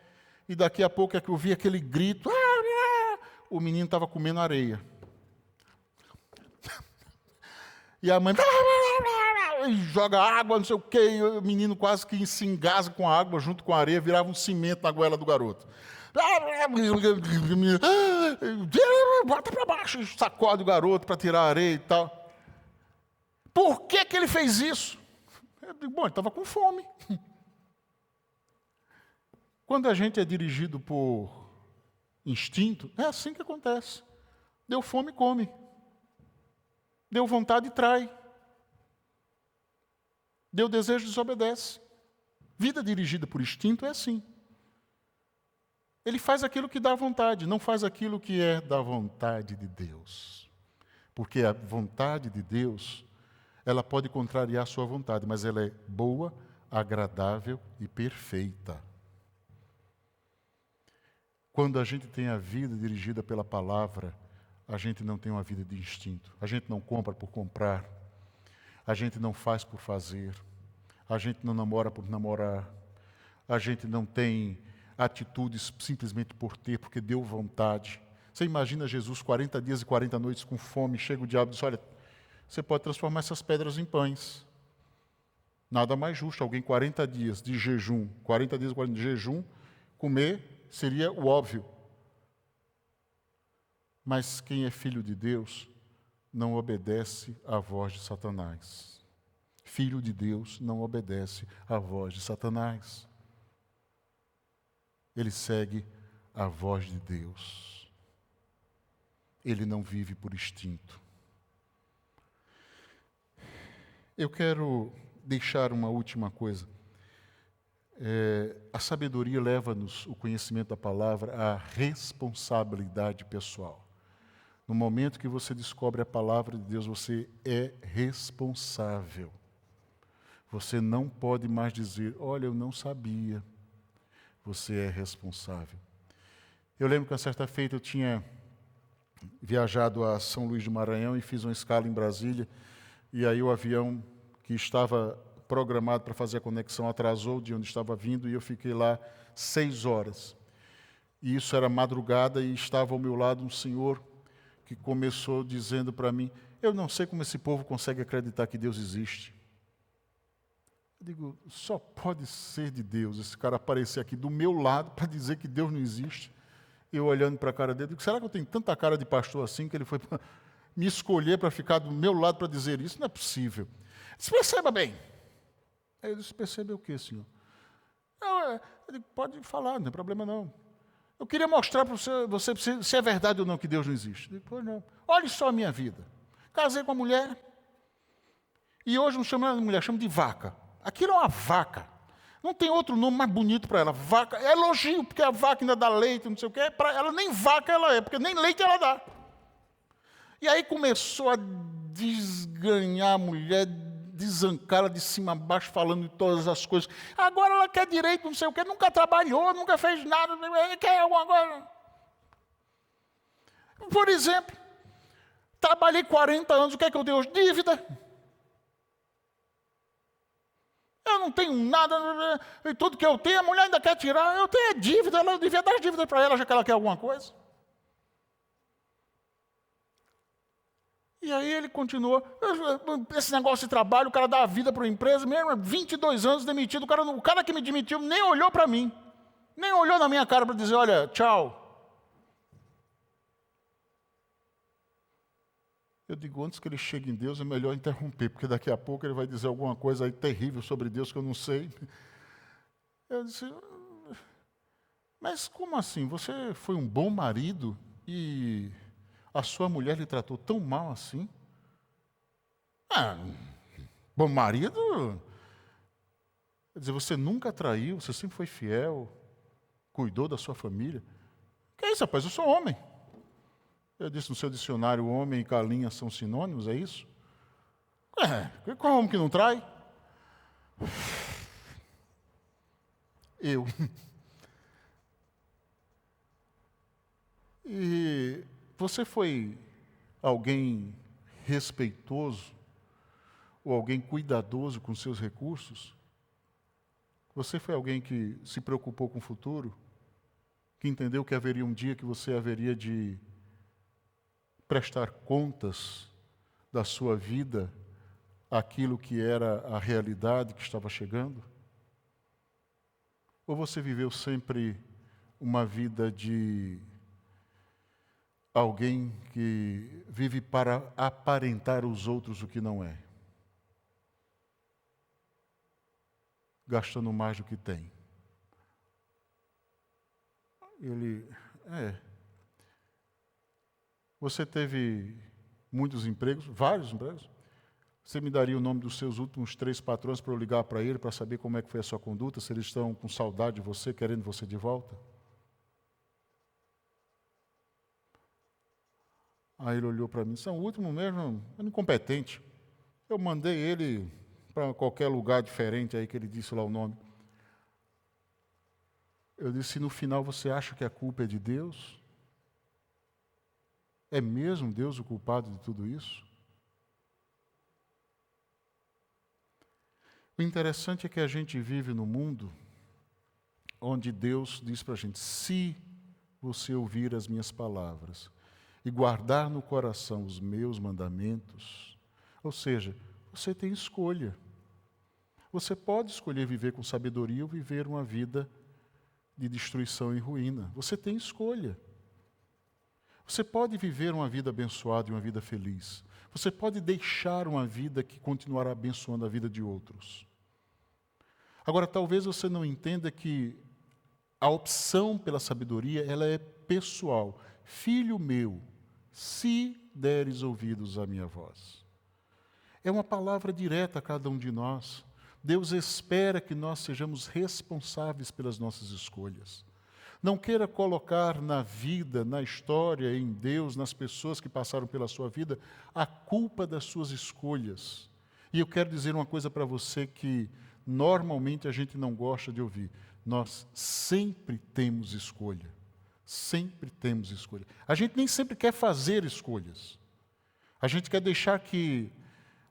Speaker 5: E daqui a pouco é que eu vi aquele grito. O menino estava comendo areia. E a mãe joga água, não sei o quê, e o menino quase que se engasga com a água junto com a areia, virava um cimento na goela do garoto. Bota para baixo, sacode o garoto para tirar a areia e tal. Por que ele fez isso? Eu digo, bom, ele estava com fome. Quando a gente é dirigido por instinto, é assim que acontece. Deu fome, come. Deu vontade, trai. Deu desejo, desobedece. Vida dirigida por instinto é assim. Ele faz aquilo que dá vontade, não faz aquilo que é da vontade de Deus. Porque a vontade de Deus, ela pode contrariar a sua vontade, mas ela é boa, agradável e perfeita. Quando a gente tem a vida dirigida pela palavra, a gente não tem uma vida de instinto. A gente não compra por comprar. A gente não faz por fazer. A gente não namora por namorar. A gente não tem atitudes simplesmente por ter, porque deu vontade. Você imagina Jesus 40 dias e 40 noites com fome, chega o diabo e diz, olha, você pode transformar essas pedras em pães. Nada mais justo, alguém 40 dias de jejum, 40 dias e 40 de jejum, comer seria o óbvio. Mas quem é filho de Deus não obedece à voz de Satanás. Filho de Deus não obedece à voz de Satanás. Ele segue a voz de Deus. Ele não vive por instinto. Eu quero deixar uma última coisa. A sabedoria leva-nos, o conhecimento da palavra, à responsabilidade pessoal. No momento que você descobre a palavra de Deus, você é responsável. Você não pode mais dizer, olha, eu não sabia. Você é responsável. Eu lembro que, a certa feita, eu tinha viajado a São Luís do Maranhão e fiz uma escala em Brasília, e aí o avião que estava programado para fazer a conexão atrasou de onde estava vindo, e eu fiquei lá 6 horas. E isso era madrugada, e estava ao meu lado um senhor que começou dizendo para mim, eu não sei como esse povo consegue acreditar que Deus existe. Eu digo, só pode ser de Deus esse cara aparecer aqui do meu lado para dizer que Deus não existe. Eu olhando para a cara dele, digo, será que eu tenho tanta cara de pastor assim que ele foi me escolher para ficar do meu lado para dizer isso? Não é possível. Ele disse, perceba bem. Aí eu disse, perceba o quê, senhor? Eu digo, pode falar, não tem problema não. Eu queria mostrar para você se é verdade ou não que Deus não existe. Eu digo, pois não. Olhe só a minha vida. Casei com uma mulher e hoje não chamo de mulher, chamo de vaca. Aquilo é uma vaca. Não tem outro nome mais bonito para ela. Vaca é elogio, porque a vaca ainda dá leite, não sei o quê. Para ela, nem vaca ela é, porque nem leite ela dá. E aí começou a desganhar a mulher, desancá-la de cima a baixo, falando de todas as coisas. Agora ela quer direito, não sei o quê, nunca trabalhou, nunca fez nada, quer alguma coisa. Por exemplo, trabalhei 40 anos, o que é que eu dei hoje? Dívida. Eu não tenho nada, e tudo que eu tenho, a mulher ainda quer tirar. Eu tenho dívida, ela devia dar dívida para ela, já que ela quer alguma coisa. E aí ele continuou, esse negócio de trabalho, o cara dá a vida para uma empresa, mesmo 22 anos demitido, o cara que me demitiu nem olhou para mim, nem olhou na minha cara para dizer, olha, tchau. Eu digo, antes que ele chegue em Deus, é melhor interromper, porque daqui a pouco ele vai dizer alguma coisa aí terrível sobre Deus que eu não sei. Eu disse, mas como assim? Você foi um bom marido e a sua mulher lhe tratou tão mal assim? Bom marido? Quer dizer, você nunca traiu, você sempre foi fiel, cuidou da sua família. Que é isso, rapaz? Eu sou homem. Eu disse no seu dicionário, homem e galinha são sinônimos, é isso? Qual homem que não trai? Eu. E você foi alguém respeitoso ou alguém cuidadoso com seus recursos? Você foi alguém que se preocupou com o futuro? Que entendeu que haveria um dia que você haveria de prestar contas da sua vida àquilo que era a realidade que estava chegando? Ou você viveu sempre uma vida de alguém que vive para aparentar aos outros o que não é? Gastando mais do que tem. Você teve muitos empregos, vários empregos. Você me daria o nome dos seus últimos 3 patrões para eu ligar para ele, para saber como é que foi a sua conduta, se eles estão com saudade de você, querendo você de volta? Aí ele olhou para mim, o último mesmo, é um incompetente. Eu mandei ele para qualquer lugar diferente, aí que ele disse lá o nome. Eu disse, no final você acha que a culpa é de Deus? É mesmo Deus o culpado de tudo isso? O interessante é que a gente vive num mundo onde Deus diz para a gente, se você ouvir as minhas palavras e guardar no coração os meus mandamentos, ou seja, você tem escolha. Você pode escolher viver com sabedoria ou viver uma vida de destruição e ruína. Você tem escolha. Você pode viver uma vida abençoada e uma vida feliz. Você pode deixar uma vida que continuará abençoando a vida de outros. Agora, talvez você não entenda que a opção pela sabedoria, ela é pessoal. Filho meu, se deres ouvidos à minha voz. É uma palavra direta a cada um de nós. Deus espera que nós sejamos responsáveis pelas nossas escolhas. Não queira colocar na vida, na história, em Deus, nas pessoas que passaram pela sua vida, a culpa das suas escolhas. E eu quero dizer uma coisa para você que normalmente a gente não gosta de ouvir. Nós sempre temos escolha. Sempre temos escolha. A gente nem sempre quer fazer escolhas. A gente quer deixar que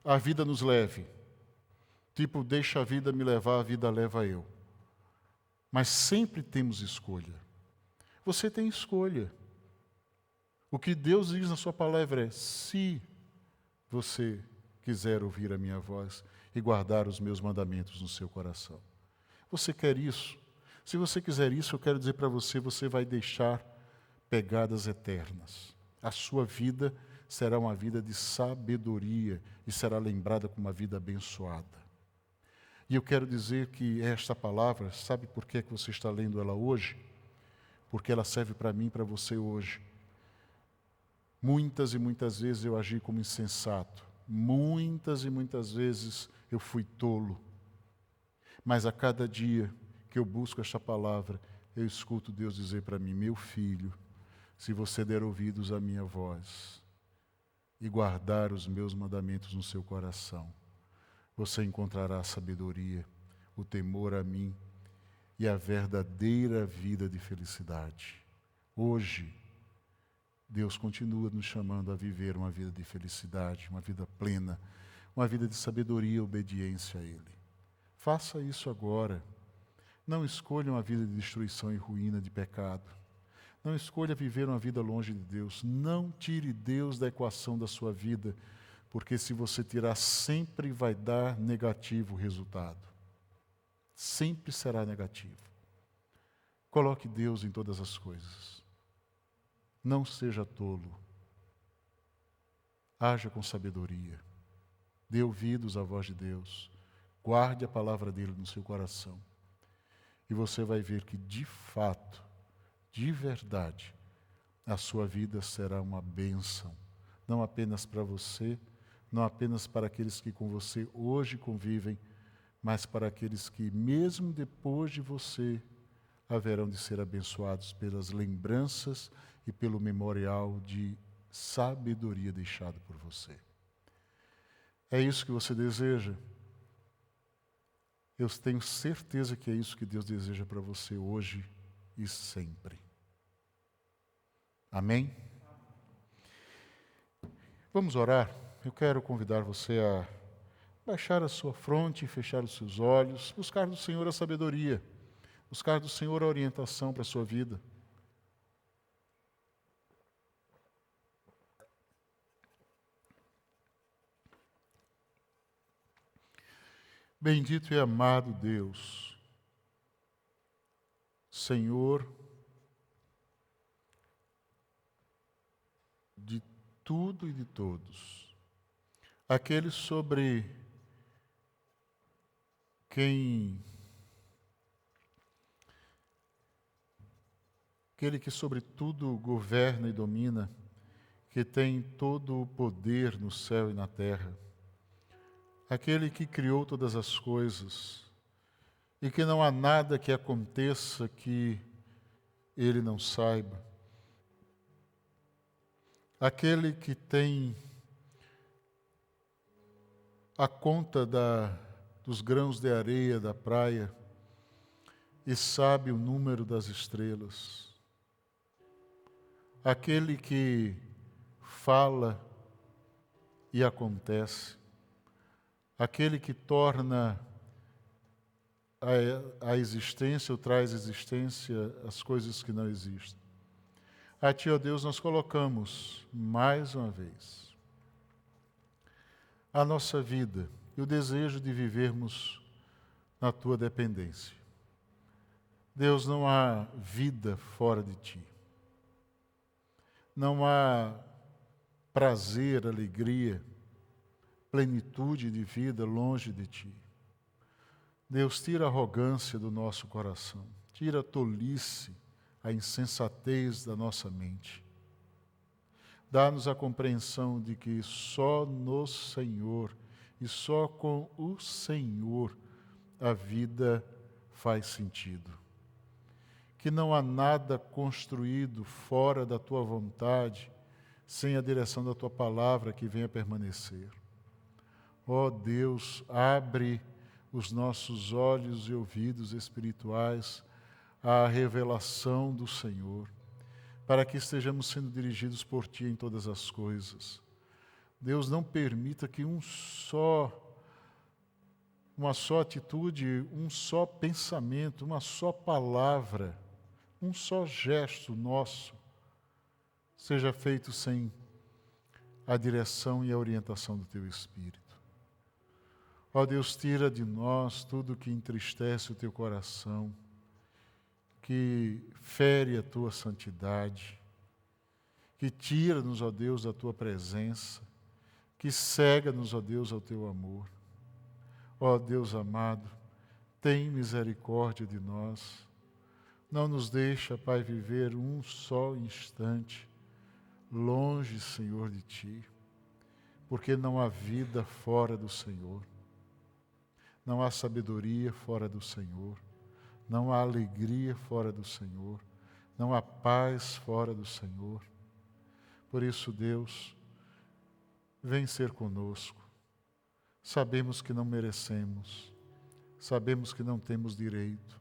Speaker 5: a vida nos leve. Tipo, deixa a vida me levar, a vida leva eu. Mas sempre temos escolha. Você tem escolha. O que Deus diz na sua palavra é, se você quiser ouvir a minha voz e guardar os meus mandamentos no seu coração. Você quer isso? Se você quiser isso, eu quero dizer para você, você vai deixar pegadas eternas. A sua vida será uma vida de sabedoria e será lembrada como uma vida abençoada. E eu quero dizer que esta palavra, sabe por que você está lendo ela hoje? Porque ela serve para mim e para você hoje. Muitas e muitas vezes eu agi como insensato. Muitas e muitas vezes eu fui tolo. Mas a cada dia que eu busco esta palavra, eu escuto Deus dizer para mim, meu filho, se você der ouvidos à minha voz e guardar os meus mandamentos no seu coração, você encontrará a sabedoria, o temor a mim e a verdadeira vida de felicidade. Hoje, Deus continua nos chamando a viver uma vida de felicidade, uma vida plena, uma vida de sabedoria e obediência a Ele. Faça isso agora. Não escolha uma vida de destruição e ruína, de pecado. Não escolha viver uma vida longe de Deus. Não tire Deus da equação da sua vida, porque se você tirar, sempre vai dar negativo resultado. Sempre será negativo. Coloque Deus em todas as coisas. Não seja tolo. Haja com sabedoria. Dê ouvidos à voz de Deus. Guarde a palavra dele no seu coração. E você vai ver que, de fato, de verdade, a sua vida será uma bênção. Não apenas para você, não apenas para aqueles que com você hoje convivem, mas para aqueles que, mesmo depois de você, haverão de ser abençoados pelas lembranças e pelo memorial de sabedoria deixado por você. É isso que você deseja? Eu tenho certeza que é isso que Deus deseja para você hoje e sempre. Amém? Vamos orar? Eu quero convidar você a baixar a sua fronte, fechar os seus olhos, buscar do Senhor a sabedoria, buscar do Senhor a orientação para a sua vida. Bendito e amado Deus, Senhor de tudo e de todos, aquele sobre aquele que sobre tudo governa e domina, que tem todo o poder no céu e na terra, aquele que criou todas as coisas e que não há nada que aconteça que Ele não saiba, aquele que tem a conta dos grãos de areia da praia e sabe o número das estrelas, aquele que fala e acontece, aquele que torna a existência ou traz existência as coisas que não existem. A Ti, ó Deus, nós colocamos mais uma vez a nossa vida e o desejo de vivermos na Tua dependência. Deus, não há vida fora de Ti. Não há prazer, alegria, plenitude de vida longe de Ti. Deus, tira a arrogância do nosso coração, tira a tolice, a insensatez da nossa mente. Dá-nos a compreensão de que só no Senhor e só com o Senhor a vida faz sentido. Que não há nada construído fora da Tua vontade, sem a direção da Tua palavra que venha permanecer. Ó Deus, abre os nossos olhos e ouvidos espirituais à revelação do Senhor, para que estejamos sendo dirigidos por Ti em todas as coisas. Deus, não permita que uma só atitude, um só pensamento, uma só palavra, um só gesto nosso seja feito sem a direção e a orientação do Teu Espírito. Ó Deus, tira de nós tudo que entristece o Teu coração, que fere a Tua santidade, que tira-nos, ó Deus, da Tua presença, que cega-nos, ó Deus, ao Teu amor. Ó Deus amado, tem misericórdia de nós. Não nos deixa, Pai, viver um só instante longe, Senhor, de Ti, porque não há vida fora do Senhor. Não há sabedoria fora do Senhor. Não há alegria fora do Senhor. Não há paz fora do Senhor. Por isso, Deus, vem ser conosco. Sabemos que não merecemos. Sabemos que não temos direito.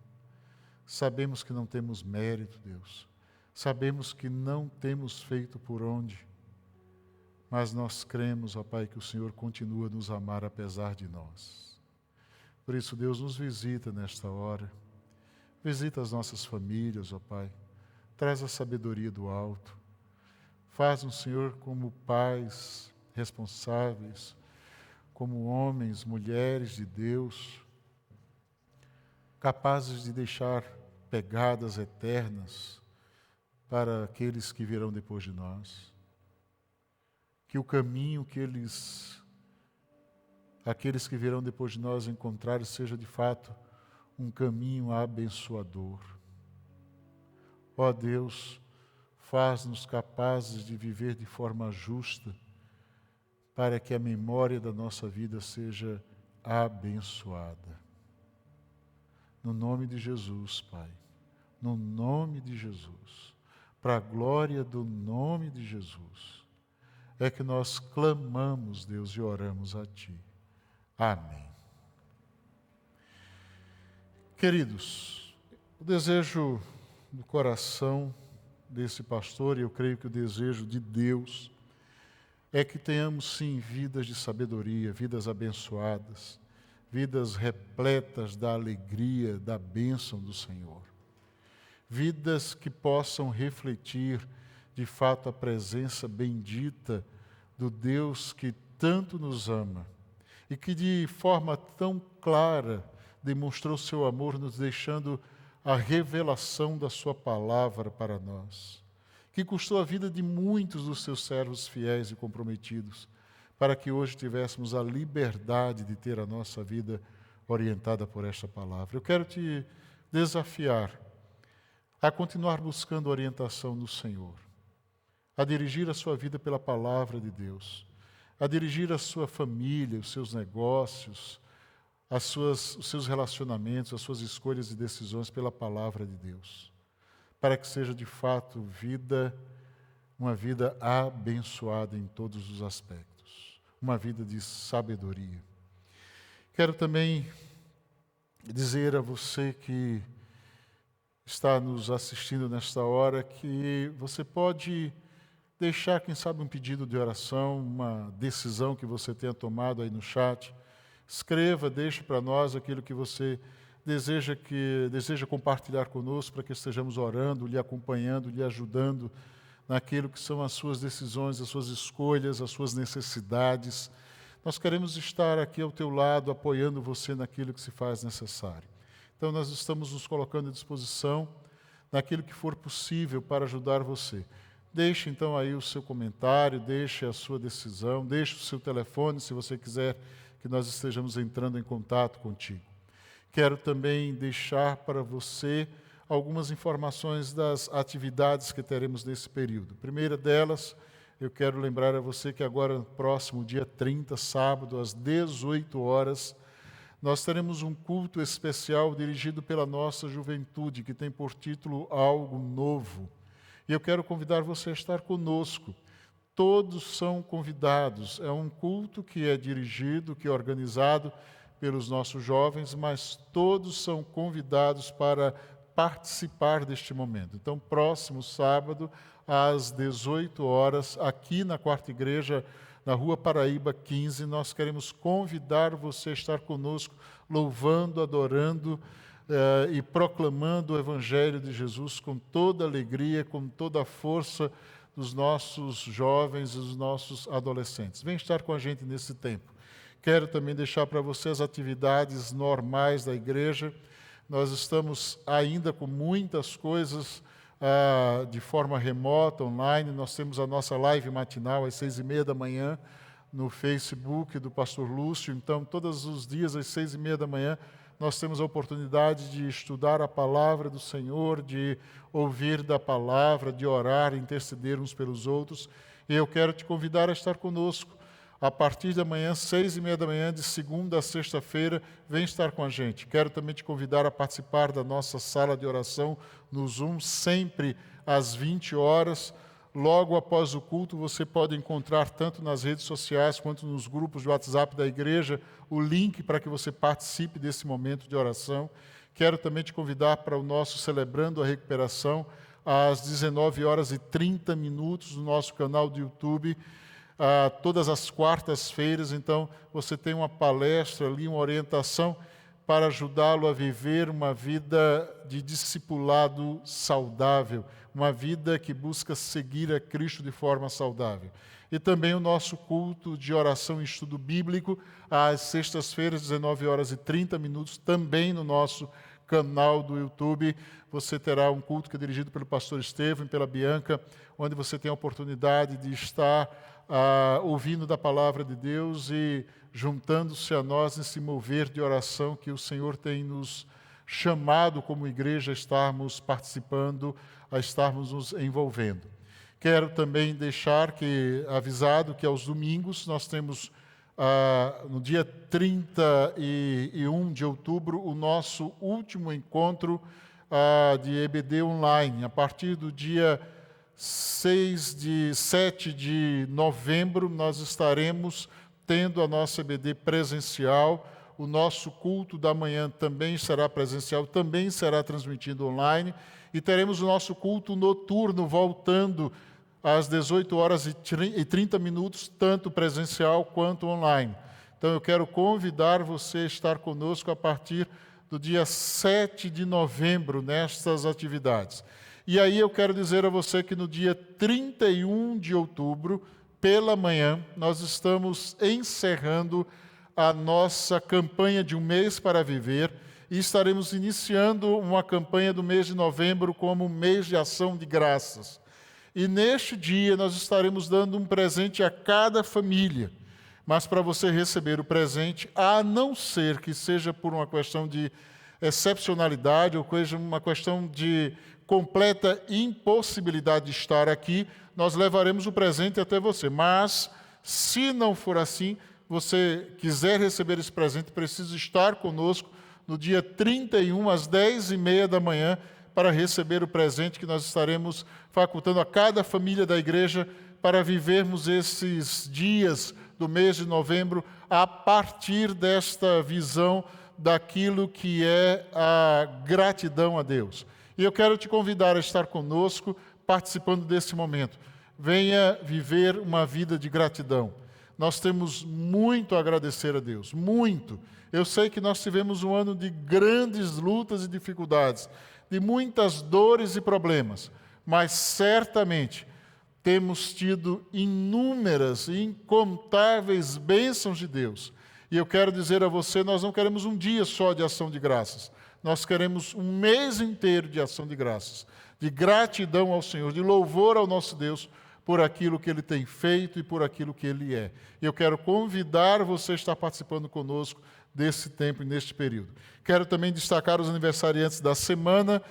Speaker 5: Sabemos que não temos mérito, Deus. Sabemos que não temos feito por onde. Mas nós cremos, ó Pai, que o Senhor continua a nos amar apesar de nós. Por isso, Deus, nos visita nesta hora. Visita as nossas famílias, ó Pai. Traz a sabedoria do alto. Faz-nos, Senhor, como pais responsáveis, como homens, mulheres de Deus, capazes de deixar pegadas eternas para aqueles que virão depois de nós. Que o caminho que aqueles que virão depois de nós encontrar seja de fato um caminho abençoador. Ó Deus, faz-nos capazes de viver de forma justa, para que a memória da nossa vida seja abençoada. No nome de Jesus, Pai. No nome de Jesus. Para a glória do nome de Jesus. É que nós clamamos, Deus, e oramos a Ti. Amém. Queridos, o desejo do coração desse pastor, e eu creio que o desejo de Deus, é que tenhamos sim vidas de sabedoria, vidas abençoadas, vidas repletas da alegria, da bênção do Senhor. Vidas que possam refletir de fato a presença bendita do Deus que tanto nos ama e que de forma tão clara demonstrou seu amor, nos deixando a revelação da sua palavra para nós, que custou a vida de muitos dos seus servos fiéis e comprometidos, para que hoje tivéssemos a liberdade de ter a nossa vida orientada por esta palavra. Eu quero te desafiar a continuar buscando a orientação do Senhor, a dirigir a sua vida pela palavra de Deus, a dirigir a sua família, os seus negócios, os seus relacionamentos, as suas escolhas e decisões pela palavra de Deus, para que seja de fato uma vida abençoada em todos os aspectos, uma vida de sabedoria. Quero também dizer a você que está nos assistindo nesta hora que você pode deixar, quem sabe, um pedido de oração, uma decisão que você tenha tomado aí no chat. Escreva, deixe para nós aquilo que você deseja compartilhar conosco, para que estejamos orando, lhe acompanhando, lhe ajudando naquilo que são as suas decisões, as suas escolhas, as suas necessidades. Nós queremos estar aqui ao teu lado, apoiando você naquilo que se faz necessário. Então, nós estamos nos colocando à disposição naquilo que for possível para ajudar você. Deixe, então, aí o seu comentário, deixe a sua decisão, deixe o seu telefone, se você quiser que nós estejamos entrando em contato contigo. Quero também deixar para você algumas informações das atividades que teremos nesse período. A primeira delas, eu quero lembrar a você que agora, próximo dia 30, sábado, às 18 horas, nós teremos um culto especial dirigido pela nossa juventude, que tem por título Algo Novo. E eu quero convidar você a estar conosco. Todos são convidados. É um culto que é dirigido, que é organizado pelos nossos jovens, mas todos são convidados para participar deste momento. Então, próximo sábado, às 18 horas, aqui na Quarta Igreja, na Rua Paraíba 15, nós queremos convidar você a estar conosco, louvando, adorando e proclamando o Evangelho de Jesus com toda a alegria, com toda a força dos nossos jovens e dos nossos adolescentes. Vem estar com a gente nesse tempo. Quero também deixar para você as atividades normais da igreja. Nós estamos ainda com muitas coisas de forma remota, online. Nós temos a nossa live matinal às 6h30 da manhã no Facebook do pastor Lúcio. Então, todos os dias às 6h30 da manhã, nós temos a oportunidade de estudar a palavra do Senhor, de ouvir da palavra, de orar, interceder uns pelos outros. E eu quero te convidar a estar conosco. A partir da manhã, 6h30 da manhã, de segunda a sexta-feira, vem estar com a gente. Quero também te convidar a participar da nossa sala de oração no Zoom, sempre às 20 horas. Logo após o culto, você pode encontrar, tanto nas redes sociais quanto nos grupos de WhatsApp da igreja, o link para que você participe desse momento de oração. Quero também te convidar para o nosso Celebrando a Recuperação, às 19h30 no nosso canal do YouTube, todas as quartas-feiras. Então, você tem uma palestra ali, uma orientação para ajudá-lo a viver uma vida de discipulado saudável, uma vida que busca seguir a Cristo de forma saudável. E também o nosso culto de oração e estudo bíblico, às sextas-feiras, 19h30, também no nosso canal do YouTube. Você terá um culto que é dirigido pelo pastor Estevam e pela Bianca, onde você tem a oportunidade de estar ouvindo da palavra de Deus e juntando-se a nós nesse mover de oração que o Senhor tem nos chamado como igreja a estarmos participando, a estarmos nos envolvendo. Quero também deixar avisado que aos domingos nós temos no dia 31 de outubro, o nosso último encontro de EBD online. A partir do dia 7 de novembro, nós estaremos tendo a nossa EBD presencial. O nosso culto da manhã também será presencial, também será transmitido online. E teremos o nosso culto noturno voltando às 18h30, tanto presencial quanto online. Então eu quero convidar você a estar conosco a partir do dia 7 de novembro nestas atividades. E aí eu quero dizer a você que no dia 31 de outubro, pela manhã, nós estamos encerrando a nossa campanha de um mês para viver e estaremos iniciando uma campanha do mês de novembro como um mês de ação de graças. E neste dia nós estaremos dando um presente a cada família. Mas para você receber o presente, a não ser que seja por uma questão de excepcionalidade ou seja uma questão de completa impossibilidade de estar aqui, nós levaremos o presente até você. Mas, se não for assim, você quiser receber esse presente, precisa estar conosco no dia 31, às 10h30 da manhã, para receber o presente que nós estaremos facultando a cada família da igreja para vivermos esses dias do mês de novembro a partir desta visão daquilo que é a gratidão a Deus. E eu quero te convidar a estar conosco, participando desse momento. Venha viver uma vida de gratidão. Nós temos muito a agradecer a Deus, muito. Eu sei que nós tivemos um ano de grandes lutas e dificuldades, de muitas dores e problemas, mas certamente temos tido inúmeras e incontáveis bênçãos de Deus. E eu quero dizer a você, nós não queremos um dia só de ação de graças, nós queremos um mês inteiro de ação de graças, de gratidão ao Senhor, de louvor ao nosso Deus por aquilo que Ele tem feito e por aquilo que Ele é. E eu quero convidar você a estar participando conosco desse tempo e neste período. Quero também destacar os aniversariantes da semana.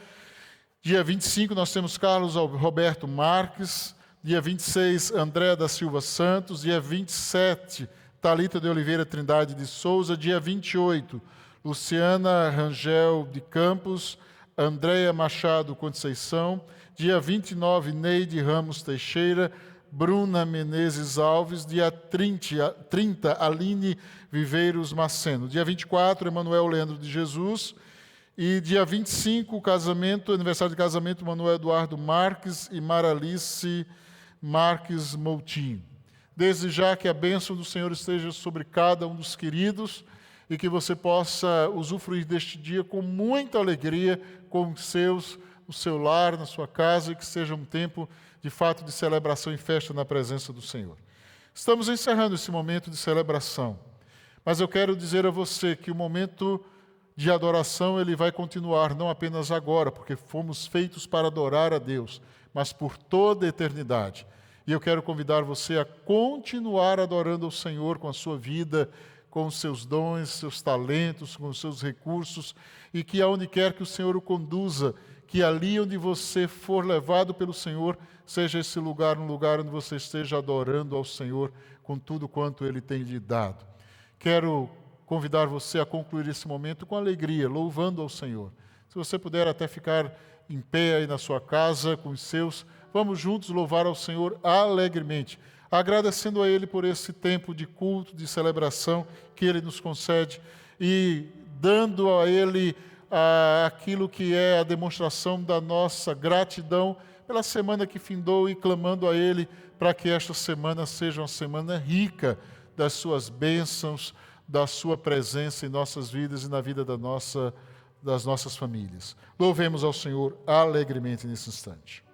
Speaker 5: Dia 25 nós temos Carlos Roberto Marques, dia 26 André da Silva Santos, dia 27 Thalita de Oliveira Trindade de Souza, dia 28 Luciana Rangel de Campos, Andréia Machado Conceição, dia 29 Neide Ramos Teixeira, Bruna Menezes Alves, dia 30 Aline Viveiros Maceno, dia 24 Emanuel Leandro de Jesus, e dia 25 aniversário de casamento Manuel Eduardo Marques e Maralice Marques Moutinho. Desde já que a bênção do Senhor esteja sobre cada um dos queridos e que você possa usufruir deste dia com muita alegria com os seus, no seu lar, na sua casa, e que seja um tempo, de fato, de celebração e festa na presença do Senhor. Estamos encerrando esse momento de celebração, mas eu quero dizer a você que o momento de adoração ele vai continuar, não apenas agora, porque fomos feitos para adorar a Deus, mas por toda a eternidade. E eu quero convidar você a continuar adorando ao Senhor com a sua vida, com os seus dons, seus talentos, com os seus recursos, e que aonde quer que o Senhor o conduza, que ali onde você for levado pelo Senhor, seja esse lugar um lugar onde você esteja adorando ao Senhor com tudo quanto Ele tem lhe dado. Quero convidar você a concluir esse momento com alegria, louvando ao Senhor. Se você puder até ficar em pé aí na sua casa com os seus, vamos juntos louvar ao Senhor alegremente, agradecendo a Ele por esse tempo de culto, de celebração que Ele nos concede e dando a Ele aquilo que é a demonstração da nossa gratidão pela semana que findou e clamando a Ele para que esta semana seja uma semana rica das suas bênçãos, da sua presença em nossas vidas e na vida das nossas famílias. Louvemos ao Senhor alegremente nesse instante.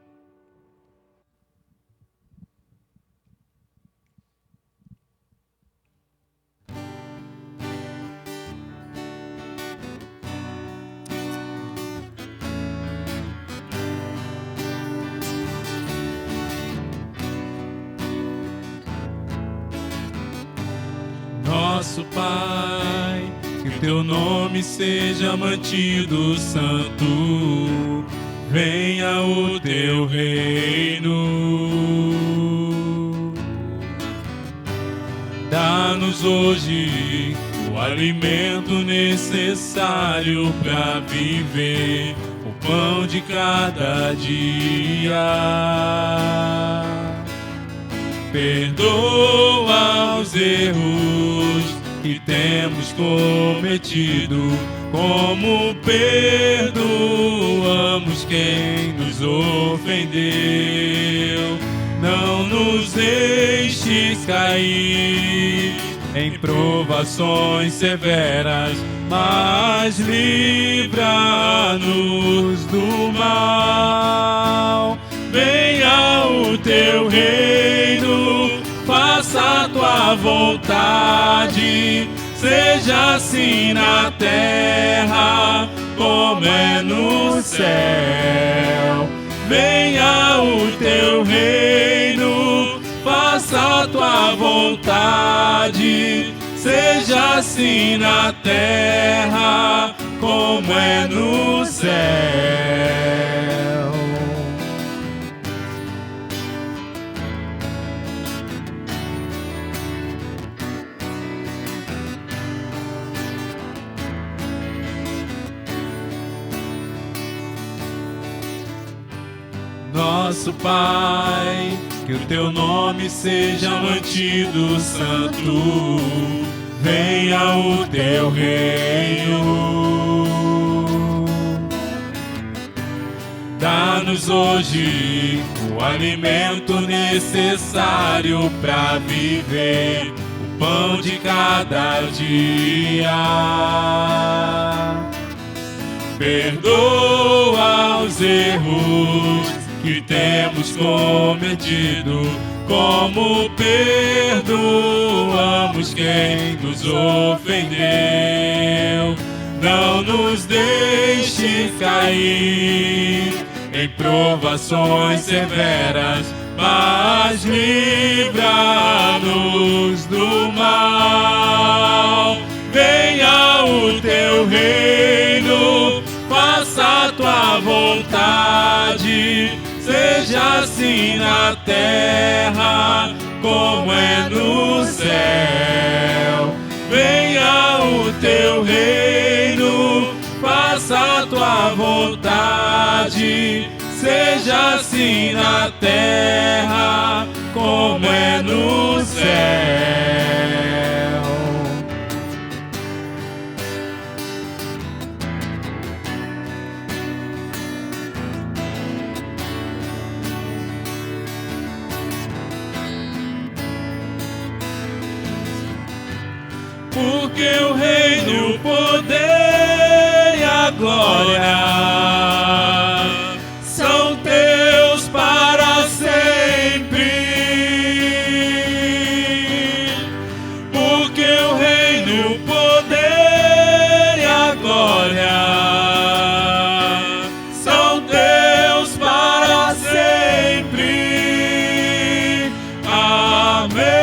Speaker 3: Nosso Pai, que o teu nome seja mantido santo, venha o teu reino. Dá-nos Dá-nos hoje o alimento necessário para viver, o pão de cada dia. Perdoa os erros que temos cometido, como perdoamos quem nos ofendeu. Não nos deixes cair em provações severas, mas livra-nos do mal. Venha o teu reino, faça a tua vontade, seja assim na terra como é no céu. Venha o teu reino, faça a tua vontade, seja assim na terra como é no céu. Nosso Pai, que o teu nome seja mantido santo, venha o teu reino. Dá-nos hoje o alimento necessário para viver, o pão de cada dia. Perdoa os erros que temos cometido, como perdoamos quem nos ofendeu. Não nos deixe cair em provações severas, mas livra-nos do mal. Venha o teu reino, faça a tua vontade, seja assim na terra como é no céu. Venha o teu reino, faça a tua vontade, seja assim na terra como é no céu. Porque o reino, o poder e a glória são teus para sempre. Porque o reino, o poder e a glória são teus para sempre. Amém.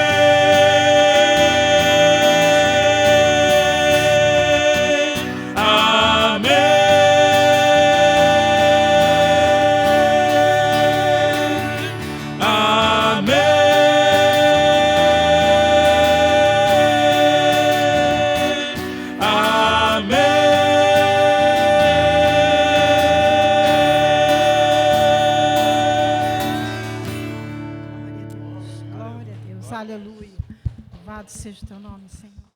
Speaker 6: Aleluia. Louvado seja o teu nome, Senhor.